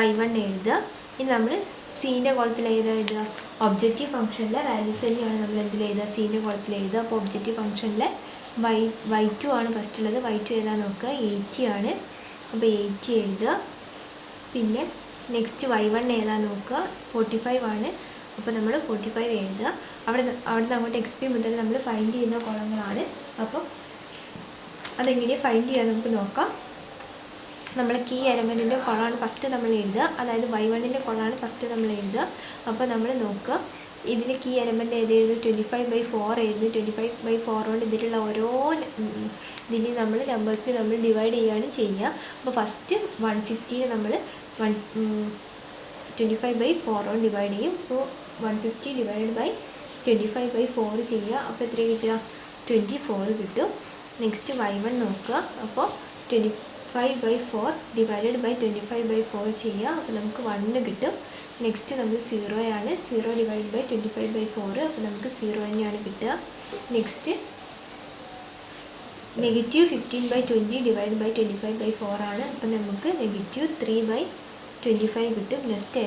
y1 എഴുതുക. ഇനി നമ്മൾ സീൻ്റെ കോളത്തിൽ എഴുതുക. ഒബ്ജക്റ്റീവ് ഫംഗ്ഷനിലെ വാല്യൂസ് തന്നെയാണ് നമ്മൾ എന്തിൽ എഴുതുക? സീൻ്റെ കോളത്തിൽ എഴുതുക. അപ്പോൾ ഒബ്ജക്റ്റീവ് ഫംഗ്ഷനിലെ y2 ആണ് ഫസ്റ്റ് ഉള്ളത്. y2 എഴുതാൻ നോക്കുക. 80 ആണ്. അപ്പോൾ 80 എഴുതുക. പിന്നെ നെക്സ്റ്റ് y1 ഏതാ നോക്കുക? 45 ആണ്. അപ്പോൾ നമ്മൾ 45 എഴുതുക. അവിടെ നിന്ന് അങ്ങോട്ട് XP മുതൽ നമ്മൾ ഫൈൻഡ് ചെയ്യുന്ന കോളങ്ങളാണ്. അപ്പോൾ അതെങ്ങനെയാണ് ഫൈൻഡ് ചെയ്യാൻ നമുക്ക് നോക്കാം. നമ്മൾ കീ എലമെൻറ്റിൻ്റെ കോളമാണ് ഫസ്റ്റ് നമ്മൾ എഴുതുക. അതായത് y1ൻ്റെ കോളമാണ് ഫസ്റ്റ് നമ്മൾ എഴുതുക. അപ്പോൾ നമ്മൾ നോക്കുക, ഇതിൽ കീ എലമെൻറ്റ് ഏത് എഴുതും? 25/4 എഴുതും. 25/4 കൊണ്ട് ഇതിലുള്ള ഓരോ ഇതിന് നമ്മൾ നമ്പേഴ്സിന് നമ്മൾ ഡിവൈഡ് ചെയ്യുകയാണ് ചെയ്യുക. അപ്പോൾ ഫസ്റ്റ് 150 നമ്മൾ 25/4 കൊണ്ട് ഡിവൈഡ് ചെയ്യും. അപ്പോൾ 150 ഡിവൈഡ് ബൈ 25/4 ചെയ്യുക. അപ്പോൾ എത്ര കിട്ടുക? 24 കിട്ടും. നെക്സ്റ്റ് y1 നോക്കുക. അപ്പോൾ 25/4 ഡിവൈഡഡ് ബൈ 25/4 ചെയ്യുക. അപ്പോൾ നമുക്ക് 1 കിട്ടും. നെക്സ്റ്റ് നമ്മൾ 0 ആണ്. 0 ഡിവൈഡ് ബൈ 25/4. അപ്പോൾ നമുക്ക് 0 തന്നെയാണ് കിട്ടുക. നെക്സ്റ്റ് -15/20 ഡിവൈഡ് ബൈ 25/4 ആണ്. അപ്പോൾ നമുക്ക് -3/25 കിട്ടും. നെക്സ്റ്റ്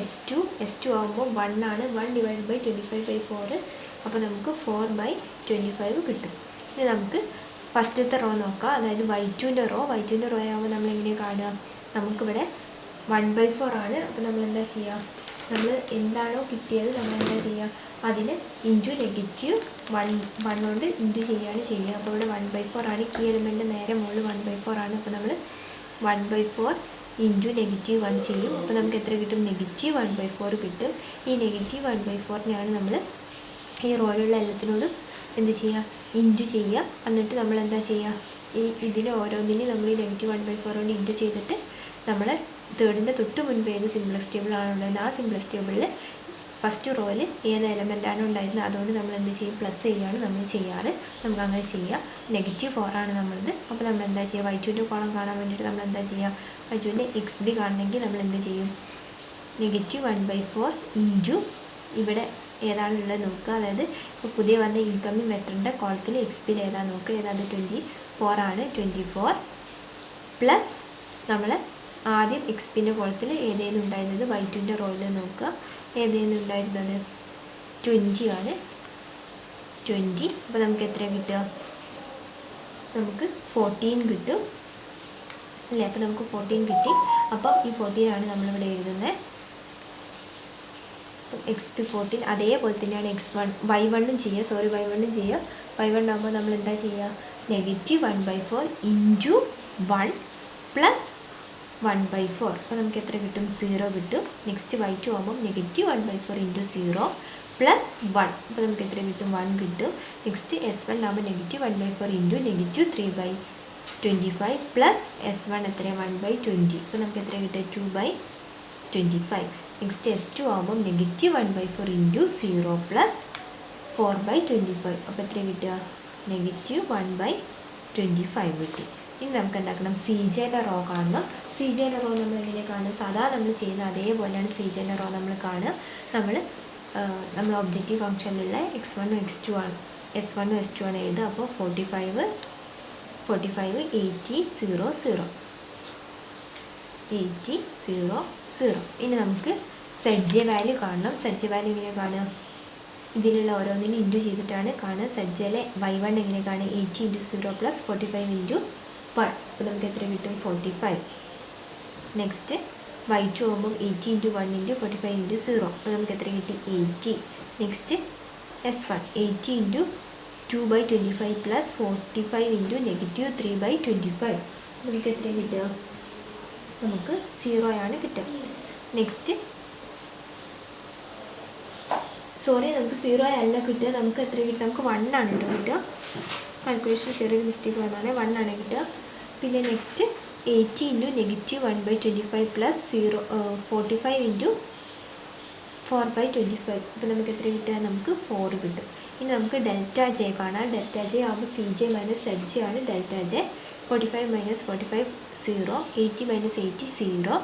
S2 ആകുമ്പോൾ 1 ആണ്. 1 ഡിവൈഡ് ബൈ 25/4. അപ്പോൾ നമുക്ക് 4/25 കിട്ടും. ഇനി നമുക്ക് ഫസ്റ്റത്തെ റോ നോക്കാം. അതായത് y2ൻ്റെ റോ ആകുമ്പോൾ നമ്മൾ എങ്ങനെയാണ് കാണുക? നമുക്കിവിടെ 1/4 ആണ്. അപ്പോൾ നമ്മൾ എന്താ ചെയ്യുക? നമ്മൾ എന്താണോ കിട്ടിയത് നമ്മൾ എന്താ ചെയ്യുക? അതിന് ഇൻറ്റു -1 കൊണ്ട് ഇൻറ്റു ചെയ്യുകയാണ് ചെയ്യുക. അപ്പോൾ ഇവിടെ 1/4 ആണ്. കീ എലമെൻറ്റ് നേരെ മുകളിൽ 1/4 ആണ്. അപ്പോൾ നമ്മൾ 1/4 ഇൻറ്റു -1 ചെയ്യും. അപ്പോൾ നമുക്ക് എത്ര കിട്ടും? -1/4 കിട്ടും. ഈ -1/4നെയാണ് നമ്മൾ ഈ റോയിലുള്ള എല്ലാത്തിനോടും എന്ത് ചെയ്യുക? ഇൻറ്റു ചെയ്യുക. എന്നിട്ട് നമ്മൾ എന്താ ചെയ്യുക? ഇതിന് ഓരോന്നിനും നമ്മൾ ഈ -1/4 കൊണ്ട് ഇൻറ്റു ചെയ്തിട്ട് നമ്മൾ തേർഡിൻ്റെ തൊട്ട് മുൻപ് ഏത് സിംപ്ലക്സ് ടേബിളാണ് ഉണ്ടായിരുന്നത് ആ സിംപ്ലക്സ് ടേബിളിൽ ഫസ്റ്റ് റോയിൽ ഏത് എലമെൻറ്റാണ് ഉണ്ടായിരുന്നത് അതുകൊണ്ട് നമ്മൾ എന്ത് ചെയ്യും പ്ലസ് ചെയ്യുകയാണ് നമ്മൾ ചെയ്യാറ്. നമുക്ക് അങ്ങനെ ചെയ്യാം. -4 ആണ് നമ്മളത്. അപ്പോൾ നമ്മൾ എന്താ ചെയ്യുക y2ൻ്റെ കോളം കാണാൻ വേണ്ടിയിട്ട് നമ്മൾ എന്താ ചെയ്യുക y2ൻ്റെ XB കാണണമെങ്കിൽ നമ്മൾ എന്ത് ചെയ്യും -1/4 ഇൻറ്റു ഇവിടെ ഏതാണുള്ളത് നോക്കുക. അതായത് ഇപ്പോൾ പുതിയ വന്ന ഇൻകമിങ് വെക്ടറിൻ്റെ കോളത്തിൽ XBയിൽ ഏതാണ് നോക്കുക. ഏതാണ് 24 ആണ്. 24 പ്ലസ് നമ്മൾ ആദ്യം XBൻ്റെ കോളത്തിൽ ഏതേലും ഉണ്ടായിരുന്നത് y2ൻ്റെ റോയിൽ നോക്കുക. ഏതേലും ഉണ്ടായിരുന്നത് 20 ആണ്. 20. അപ്പോൾ നമുക്ക് എത്ര കിട്ടുക നമുക്ക് 14 കിട്ടും അല്ലേ. അപ്പോൾ നമുക്ക് 14 കിട്ടി. അപ്പോൾ ഈ 14 ആണ് നമ്മളിവിടെ എഴുതുന്നത്. XB 14 അതേപോലെ തന്നെയാണ് y1 ചെയ്യുക. y1 ചെയ്യുക. y1 ആകുമ്പോൾ നമ്മൾ എന്താ ചെയ്യുക -1/4 ഇൻറ്റു 1 പ്ലസ് 1/4. അപ്പോൾ നമുക്ക് എത്ര കിട്ടും 0 കിട്ടും. നെക്സ്റ്റ് y2 ആകുമ്പോൾ -1/4 ഇൻറ്റു 0 പ്ലസ് 1. അപ്പോൾ നമുക്ക് എത്ര കിട്ടും 1 കിട്ടും. നെക്സ്റ്റ് S1 ആകുമ്പോൾ -1/4 ഇൻറ്റു -3/25 പ്ലസ് S1 എത്രയാണ് 1/20. അപ്പോൾ നമുക്ക് എത്ര കിട്ടുക 2/25. നെക്സ്റ്റ് S2 ആകുമ്പോൾ -1/4 ഇൻറ്റു 0 പ്ലസ് 4/25. അപ്പോൾ എത്ര കിട്ടുക -1/25 കിട്ടി. ഇനി നമുക്ക് എന്താക്കണം CJയുടെ റോ കാണണം. CJയുടെ റോ നമ്മൾ എങ്ങനെ കാണുക സാധാ നമ്മൾ ചെയ്യുന്ന അതേപോലെയാണ് CJയുടെ റോ നമ്മൾ കാണുക. നമ്മൾ ഒബ്ജക്റ്റീവ് ഫംഗ്ഷനിലുള്ള x1ഉം x2 ആണ് S1ഉം S2 ആണ് എഴുതുക. അപ്പോൾ 45 80 0 0 80 0 0. ഇനി നമുക്ക് ZJ വാല്യൂ കാണണം. ZJ വാല്യൂ എങ്ങനെ കാണുക ഇതിലുള്ള ഓരോന്നിനും ഇൻറ്റു ചെയ്തിട്ടാണ് കാണുക. ZJയിലെ y1 എങ്ങനെ കാണുക 80 ഇൻറ്റു 0 പ്ലസ് 45 ഇൻറ്റു 1. അപ്പോൾ നമുക്ക് എത്ര കിട്ടും 45. നെക്സ്റ്റ് y2 ആകുമ്പോൾ 80 ഇൻറ്റു 1 ഇൻറ്റു 45 ഇൻറ്റു 0. അപ്പോൾ നമുക്ക് എത്ര കിട്ടി 80. Next S1 80 into 2/25 plus 45 into -3/25. നമുക്ക് എത്ര കിട്ടുക നമുക്ക് 0 ആണ് കിട്ടുക. നെക്സ്റ്റ് നമുക്ക് 0 അല്ല കിട്ടുക. നമുക്ക് എത്ര കിട്ടുക നമുക്ക് 1 ആണ് കിട്ടുക. കാൽക്കുലേഷൻ ചെറിയൊരു മിസ്റ്റേക്ക് വന്നാണ് 1 ആണ് കിട്ടുക. പിന്നെ നെക്സ്റ്റ് 80 ഇൻറ്റു -1/25 പ്ലസ് 45 ഇൻറ്റു 4/25. അപ്പോൾ നമുക്ക് എത്ര കിട്ടുക നമുക്ക് 4 കിട്ടും. ഇനി നമുക്ക് ΔJ കാണാം. ΔJ ആകുമ്പോൾ CJ മൈനസ് ZJ ആണ് ΔJ. 45 മൈനസ് 45 0. 80 മൈനസ് 80 0.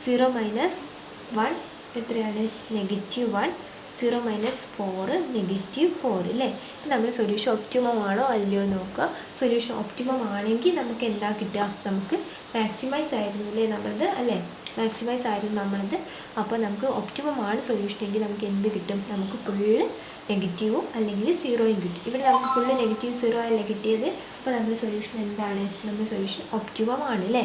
0 മൈനസ് 1 എത്രയാണ് -1. 0 മൈനസ് 4 -4 അല്ലേ. നമ്മൾ സൊല്യൂഷൻ ഒപ്റ്റിമം ആണോ അല്ലയോ നോക്കുക. സൊല്യൂഷൻ ഒപ്റ്റിമം ആണെങ്കിൽ നമുക്ക് എന്താ കിട്ടുക നമുക്ക് മാക്സിമൈസ് ആയിരുന്നു അല്ലേ നമ്മളത് അല്ലേ മാക്സിമൈസ് ആയിരുന്നു നമ്മളത്. അപ്പോൾ നമുക്ക് ഒപ്റ്റിമം ആണ് സൊല്യൂഷൻ എങ്കിൽ നമുക്ക് എന്ത് കിട്ടും നമുക്ക് ഫുള്ള് നെഗറ്റീവും അല്ലെങ്കിൽ 0യും കിട്ടും. ഇവിടെ നമുക്ക് ഫുള്ള് -0 അല്ലേ കിട്ടിയത്. അപ്പോൾ നമ്മുടെ സൊല്യൂഷൻ എന്താണ് നമ്മുടെ സൊല്യൂഷൻ ഒപ്റ്റിമം ആണ് അല്ലേ.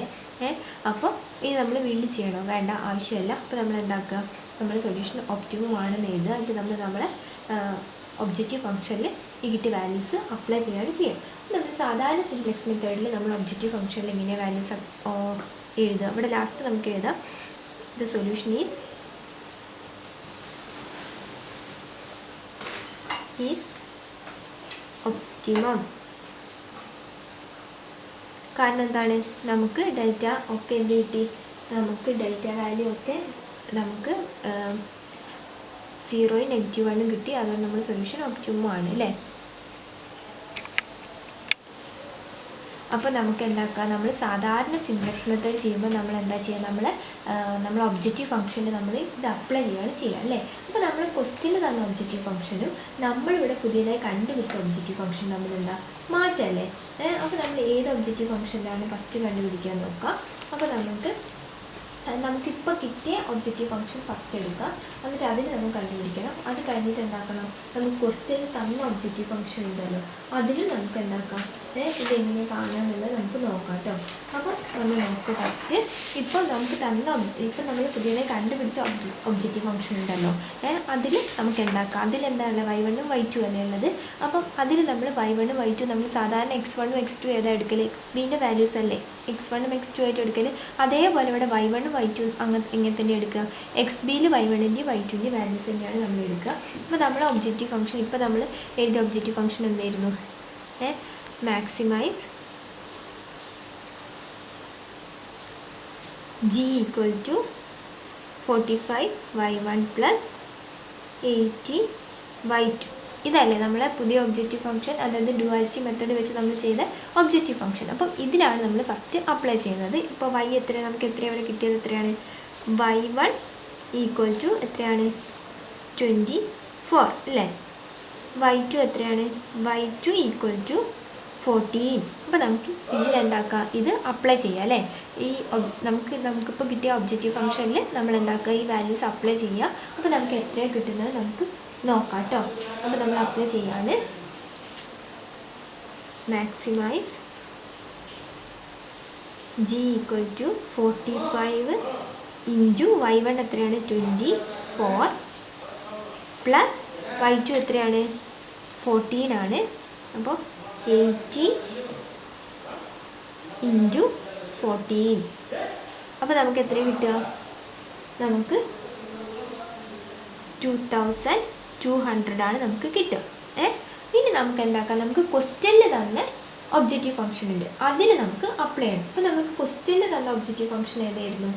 അപ്പോൾ ഇത് നമ്മൾ വീണ്ടും ചെയ്യണോ വേണ്ട ആവശ്യമില്ല. അപ്പോൾ നമ്മൾ എന്താക്കുക നമ്മുടെ സൊല്യൂഷൻ ഒപ്റ്റിമം ആണെന്ന് എഴുതുക. എന്നിട്ട് നമ്മളെ ഒബ്ജക്റ്റീവ് ഫംഗ്ഷനിൽ ഈ കിട്ടിയ വാല്യൂസ് അപ്ലൈ ചെയ്യാണ് ചെയ്യുക. നമ്മൾ സാധാരണ സിംപ്ലക്സ് മെത്തേഡിൽ നമ്മൾ ഒബ്ജക്റ്റീവ് ഫംഗ്ഷനിൽ എങ്ങനെ വാല്യൂസ് എഴുതുക. ഇവിടെ ലാസ്റ്റ് നമുക്ക് എഴുതാം ദ സൊല്യൂഷൻ ഈസ് ഒപ്റ്റിമം. കാരണം എന്താണ് നമുക്ക് ഡെൽറ്റ ഒക്കെ എന്ത് കിട്ടി നമുക്ക് ഡെൽറ്റ വാല്യൂ ഒക്കെ നമുക്ക് 0യും -1 കിട്ടി. അതുകൊണ്ട് നമ്മൾ സൊല്യൂഷൻ ഒപ്റ്റിമം ആണ് അല്ലേ. അപ്പോൾ നമുക്ക് എന്താക്കുക നമ്മൾ സാധാരണ സിംപ്ലക്സ് മെത്തേഡ് ചെയ്യുമ്പോൾ നമ്മൾ എന്താ ചെയ്യുക നമ്മൾ ഒബ്ജക്റ്റീവ് ഫംഗ്ഷന് നമ്മൾ ഇത് അപ്ലൈ ചെയ്യുകയാണ് ചെയ്യുക അല്ലേ. അപ്പോൾ നമ്മൾ ക്വസ്റ്റ്യനിൽ തന്ന ഒബ്ജക്റ്റീവ് ഫംഗ്ഷനും നമ്മളിവിടെ പുതിയതായി കണ്ടുപിടിച്ച ഒബ്ജക്റ്റീവ് ഫംഗ്ഷൻ തമ്മിലെന്താ മാറ്റമല്ലേ. അപ്പോൾ നമ്മൾ ഏത് ഒബ്ജക്റ്റീവ് ഫംഗ്ഷനിലാണ് ഫസ്റ്റ് കണ്ടുപിടിക്കാൻ നോക്കുക. അപ്പോൾ നമുക്കിപ്പോൾ കിട്ടിയ ഒബ്ജക്റ്റീവ് ഫംഗ്ഷൻ ഫസ്റ്റ് എടുക്കുക. എന്നിട്ട് അതിന് നമ്മൾ കണ്ടുപിടിക്കണം. അത് കഴിഞ്ഞിട്ട് എന്താക്കണം നമുക്ക് ക്വസ്റ്റ്യനിൽ തന്ന ഒബ്ജക്റ്റീവ് ഫംഗ്ഷൻ ഉണ്ടല്ലോ അതിന് നമുക്ക് എന്താക്കാം ഇതെങ്ങനെ കാണാമെന്നുള്ളത് നമുക്ക് നോക്കാം കേട്ടോ. അപ്പോൾ നമ്മൾ നോക്കുക ഫസ്റ്റ് ഇപ്പോൾ നമുക്ക് ഇപ്പം നമ്മൾ പുതിയതായി കണ്ടുപിടിച്ച ഒബ്ജക്റ്റീവ് ഫംഗ്ഷൻ ഉണ്ടല്ലോ അതിൽ നമുക്ക് എന്താക്കാം അതിലെന്താണ് y1ഉം y2 അല്ലേ ഉള്ളത്. അപ്പം അതിൽ നമ്മൾ y1ഉം y2 നമ്മൾ സാധാരണ x1ഉം x2 ഏതാ എടുക്കൽ xbൻ്റെ വാല്യൂസ് അല്ലേ x1ഉം x2 ആയിട്ട് എടുക്കൽ. അതേപോലെ ഇവിടെ y1ഉം y2 ഇങ്ങനെ തന്നെ എടുക്കുക. xbയിൽ y1ൻ്റെയും y2ൻ്റെയും വാല്യൂസ് തന്നെയാണ് നമ്മൾ എടുക്കുക. അപ്പോൾ നമ്മുടെ ഒബ്ജക്റ്റീവ് ഫംഗ്ഷൻ ഇപ്പോൾ നമ്മൾ എഴുതിയ ഒബ്ജക്റ്റീവ് ഫംഗ്ഷൻ എന്തായിരുന്നു maximise g equal to 45y1 plus 80y2. ഇതല്ലേ നമ്മളെ പുതിയ ഒബ്ജക്റ്റീവ് ഫംഗ്ഷൻ, അതായത് ഡ്യുവാലിറ്റി മെത്തേഡ് വെച്ച് നമ്മൾ ചെയ്ത ഒബ്ജക്റ്റീവ് ഫംഗ്ഷൻ. അപ്പം ഇതിലാണ് നമ്മൾ ഫസ്റ്റ് അപ്ലൈ ചെയ്യുന്നത്. ഇപ്പോൾ y എത്രയാണ്, നമുക്ക് എത്രയാണ് ഇവിടെ കിട്ടിയത്, എത്രയാണ് y1 ഈക്വൽ ടു എത്രയാണ് 24 അല്ലേ. y2 എത്രയാണ്, y2 ഈക്വൽ ടു 14. അപ്പോൾ നമുക്ക് ഇതിലെന്താക്കുക, ഇത് അപ്ലൈ ചെയ്യാം അല്ലേ. ഈ നമുക്കിപ്പോൾ കിട്ടിയ ഒബ്ജക്റ്റീവ് ഫംഗ്ഷനിൽ നമ്മൾ എന്താക്കുക, ഈ വാല്യൂസ് അപ്ലൈ ചെയ്യുക. അപ്പോൾ നമുക്ക് എത്രയാണ് കിട്ടുന്നത് നമുക്ക് നോക്കാം കേട്ടോ. അപ്പോൾ നമ്മൾ അപ്ലൈ ചെയ്യാണ്. Maximise g equal to 45 into y1 എത്രയാണ് 24 പ്ലസ് y2 എത്രയാണ് 14 ആണ്. അപ്പോൾ 80 ഇൻറ്റു 14. അപ്പോൾ നമുക്ക് എത്ര കിട്ടുക, നമുക്ക് 2200 ആണ് നമുക്ക് കിട്ടുക. ഇനി നമുക്ക് എന്താക്കാം, നമുക്ക് ക്വസ്റ്റ്യനിൽ തന്നെ ഒബ്ജക്റ്റീവ് ഫംഗ്ഷൻ ഉണ്ട്, അതിന് നമുക്ക് അപ്ലൈ ചെയ്യണം. അപ്പോൾ നമുക്ക് ക്വസ്റ്റ്യനിൽ തന്നെ ഒബ്ജക്റ്റീവ് ഫംഗ്ഷൻ ഏതായിരുന്നു,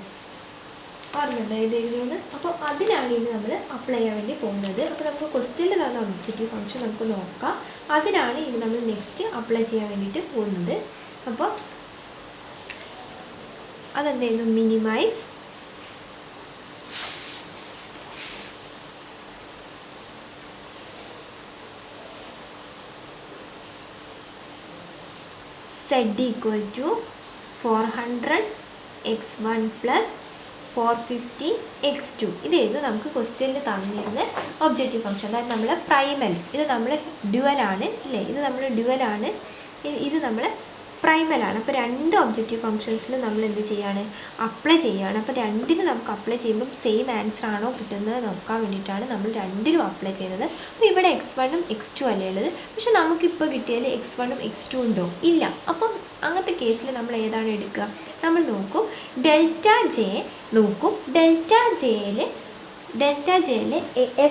ഓർമ്മയുണ്ടോ ഏതായിരുന്നു? അപ്പോൾ അതിനാണ് ഇനി നമ്മൾ അപ്ലൈ ചെയ്യാൻ വേണ്ടി പോകുന്നത്. അപ്പോൾ നമുക്ക് ക്വസ്റ്റ്യനിൽ തന്നെ ഒബ്ജക്റ്റീവ് ഫംഗ്ഷൻ നമുക്ക് നോക്കാം, അതിനാണ് ഇനി നമ്മൾ നെക്സ്റ്റ് അപ്ലൈ ചെയ്യാൻ വേണ്ടിയിട്ട് പോകുന്നത്. അപ്പോൾ അതെന്തായിരുന്നു, minimise z equal to 400 x1 plus 450 x2. ഇതേത് നമുക്ക് ക്വസ്റ്റ്യനിൽ തന്നിരുന്ന ഒബ്ജക്റ്റീവ് ഫംഗ്ഷൻ, അതായത് നമ്മളെ പ്രൈമൽ, ഇത് നമ്മൾ ഡ്യുവലാണ് അല്ലേ, ഇത് നമ്മൾ ഡ്യുവലാണ്, ഇത് നമ്മൾ പ്രൈമലാണ്. അപ്പോൾ രണ്ട് ഒബ്ജക്റ്റീവ് ഫംഗ്ഷൻസിൽ നമ്മൾ എന്ത് ചെയ്യാണ്, അപ്ലൈ ചെയ്യുകയാണ്. അപ്പോൾ രണ്ടിലും നമുക്ക് അപ്ലൈ ചെയ്യുമ്പം സെയിം ആൻസർ ആണോ കിട്ടുന്നത് നോക്കാൻ വേണ്ടിയിട്ടാണ് നമ്മൾ രണ്ടിലും അപ്ലൈ ചെയ്യുന്നത്. അപ്പോൾ ഇവിടെ x1ഉം x2 അല്ലേ ഉള്ളത്, പക്ഷെ നമുക്കിപ്പോൾ കിട്ടിയാൽ x1ഉം x2 ഉണ്ടോ, ഇല്ല. അപ്പം അങ്ങനത്തെ കേസിൽ നമ്മൾ ഏതാണ് എടുക്കുക, നമ്മൾ നോക്കും ഡെൽറ്റ ജെ നോക്കും. ഡെൽറ്റ ജെയിൽ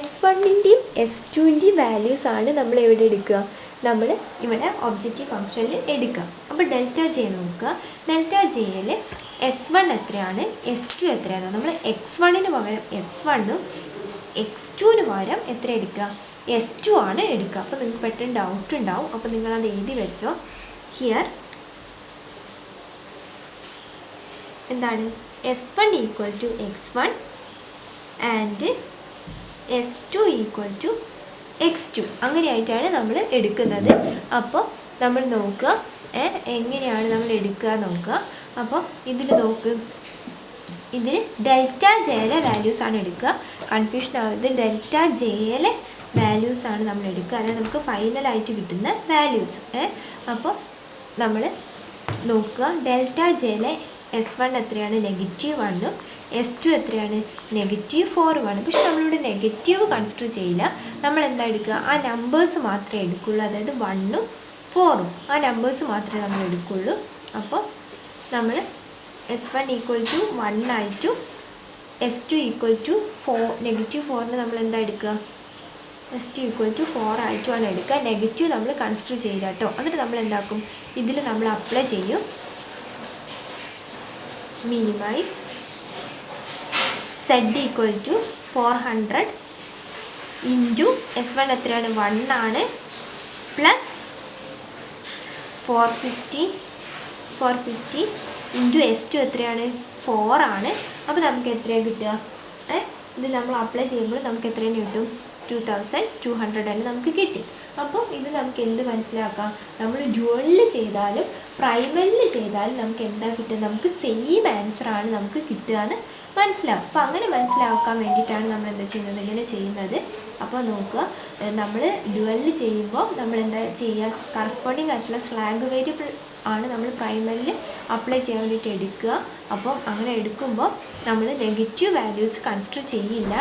S1ൻ്റെയും S2ൻ്റെയും വാല്യൂസാണ് നമ്മൾ എവിടെ എടുക്കുക, നമ്മൾ ഇവിടെ ഒബ്ജക്റ്റീവ് ഫംഗ്ഷനിൽ എടുക്കുക. അപ്പോൾ ഡെൽറ്റ ജെ നോക്കുക. ഡെൽറ്റ ജെയിൽ S1 എത്രയാണ്, S2 എത്രയാണ്, നമ്മൾ x1ന് പകരം S1ഉം x2ന് പകരം എത്ര എടുക്കുക, S2 ആണ് എടുക്കുക. അപ്പോൾ നിങ്ങൾക്ക് പെട്ടെന്ന് ഡൗട്ട് ഉണ്ടാവും, അപ്പോൾ നിങ്ങളത് എഴുതി വെച്ചോ. ഹിയർ എന്താണ്, S1 equal to x1 and S2 equal to x2, അങ്ങനെയായിട്ടാണ് നമ്മൾ എടുക്കുന്നത്. അപ്പോൾ നമ്മൾ നോക്കുക എങ്ങനെയാണ് നമ്മൾ എടുക്കുക നോക്കുക. അപ്പോൾ ഇതിൽ നോക്ക്, ഇതിൽ ഡെൽറ്റ ജെയിലെ വാല്യൂസാണ് എടുക്കുക, കൺഫ്യൂഷൻ ആവുന്നത്. ഡെൽറ്റ ജെയിലെ വാല്യൂസാണ് നമ്മൾ എടുക്കുക, അതായത് നമുക്ക് ഫൈനലായിട്ട് കിട്ടുന്ന വാല്യൂസ്. അപ്പോൾ നമ്മൾ നോക്കുക ഡെൽറ്റ ജെയിലെ S1 എത്രയാണ്, -1ഉം S2 എത്രയാണ്, -4ഉമാണ്. പക്ഷെ നമ്മളിവിടെ നെഗറ്റീവ് കൺസിഡർ ചെയ്യില്ല, നമ്മൾ എന്താ എടുക്കുക, ആ നമ്പേഴ്സ് മാത്രമേ എടുക്കുള്ളൂ, അതായത് 1ഉം 4ഉം ആ നമ്പേഴ്സ് മാത്രമേ നമ്മൾ എടുക്കുള്ളൂ. അപ്പോൾ നമ്മൾ S1 ഈക്വൽ ടു 1 ആയിട്ടും S2 ഈക്വൽ ടു -4ന് നമ്മൾ എന്താ എടുക്കുക, S2 ഈക്വൽ ടു 4 ആയിട്ടുമാണ് എടുക്കുക. നെഗറ്റീവ് നമ്മൾ കൺസിഡർ ചെയ്യില്ല കേട്ടോ. എന്നിട്ട് നമ്മൾ എന്താക്കും, ഇതിൽ നമ്മൾ അപ്ലൈ ചെയ്യും. Minimise z equal to 400 into S1 എത്രയാണ് 1 ആണ് പ്ലസ് 450 ഇൻറ്റു S2 എത്രയാണ് 4 ആണ്. അപ്പോൾ നമുക്ക് എത്രയാണ് കിട്ടുക, ഇത് നമ്മൾ അപ്ലൈ ചെയ്യുമ്പോൾ നമുക്ക് എത്രയാണ് കിട്ടും, 2200 തന്നെ നമുക്ക് കിട്ടി. അപ്പോൾ ഇത് നമുക്ക് എന്ത് മനസ്സിലാക്കാം, നമ്മൾ ഡ്യുവലിൽ ചെയ്താലും പ്രൈമലിൽ ചെയ്താലും നമുക്ക് എന്താ കിട്ടുക, നമുക്ക് സെയിം ആൻസറാണ് നമുക്ക് കിട്ടുക എന്ന് മനസ്സിലാവും. അപ്പോൾ അങ്ങനെ മനസ്സിലാക്കാൻ വേണ്ടിയിട്ടാണ് നമ്മൾ എന്താ ചെയ്യുന്നത്, ഇങ്ങനെ ചെയ്യുന്നത്. അപ്പോൾ നോക്കുക, നമ്മൾ ഡ്യുവലിൽ ചെയ്യുമ്പോൾ നമ്മൾ എന്താ ചെയ്യുക, കറസ്പോണ്ടിങ് ആയിട്ടുള്ള സ്ലാഗ് വേരിയബിൾ ആണ് നമ്മൾ പ്രൈമറിൽ അപ്ലൈ ചെയ്യാൻ വേണ്ടിയിട്ട് എടുക്കുക. അപ്പം അങ്ങനെ എടുക്കുമ്പോൾ നമ്മൾ നെഗറ്റീവ് വാല്യൂസ് കൺസിഡർ ചെയ്യില്ല.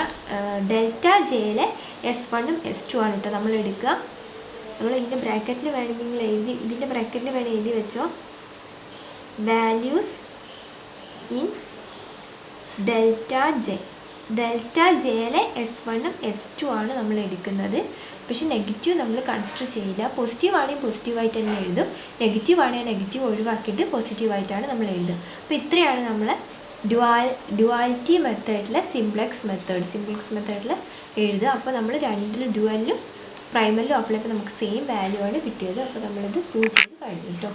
ഡെൽറ്റ ജെയിലെ S1ഉം S2 ആണ് കേട്ടോ നമ്മൾ എടുക്കുക. നമ്മൾ ഇതിൻ്റെ ബ്രാക്കറ്റിൽ വേണമെങ്കിൽ നിങ്ങൾ ഇതിൻ്റെ ബ്രാക്കറ്റിൽ വേണമെങ്കിൽ എഴുതി വെച്ചോ, values in delta J. Delta ജെയിലെ S1ഉം S2 ആണ് നമ്മൾ എടുക്കുന്നത്. പക്ഷേ നെഗറ്റീവ് നമ്മൾ കൺസിഡർ ചെയ്യില്ല. പോസിറ്റീവ് ആണെങ്കിൽ പോസിറ്റീവായിട്ട് തന്നെ എഴുതും, നെഗറ്റീവ് ആണെങ്കിൽ നെഗറ്റീവ് ഒഴിവാക്കിയിട്ട് പോസിറ്റീവായിട്ടാണ് നമ്മൾ എഴുതുക. അപ്പോൾ ഇത്രയാണ് നമ്മൾ ഡ്യുവാലിറ്റി മെത്തേഡിൽ സിംപ്ലക്സ് മെത്തേഡിൽ എഴുതുക. അപ്പോൾ നമ്മൾ രണ്ടിലും ഡ്യുവലിലും പ്രൈമറിലും അപ്ലൈ ചെയ്തപ്പോൾ നമുക്ക് സെയിം വാല്യൂ ആണ് കിട്ടിയത്. അപ്പോൾ നമ്മളിത് പ്രൂവ് ചെയ്ത് കഴിഞ്ഞു കേട്ടോ.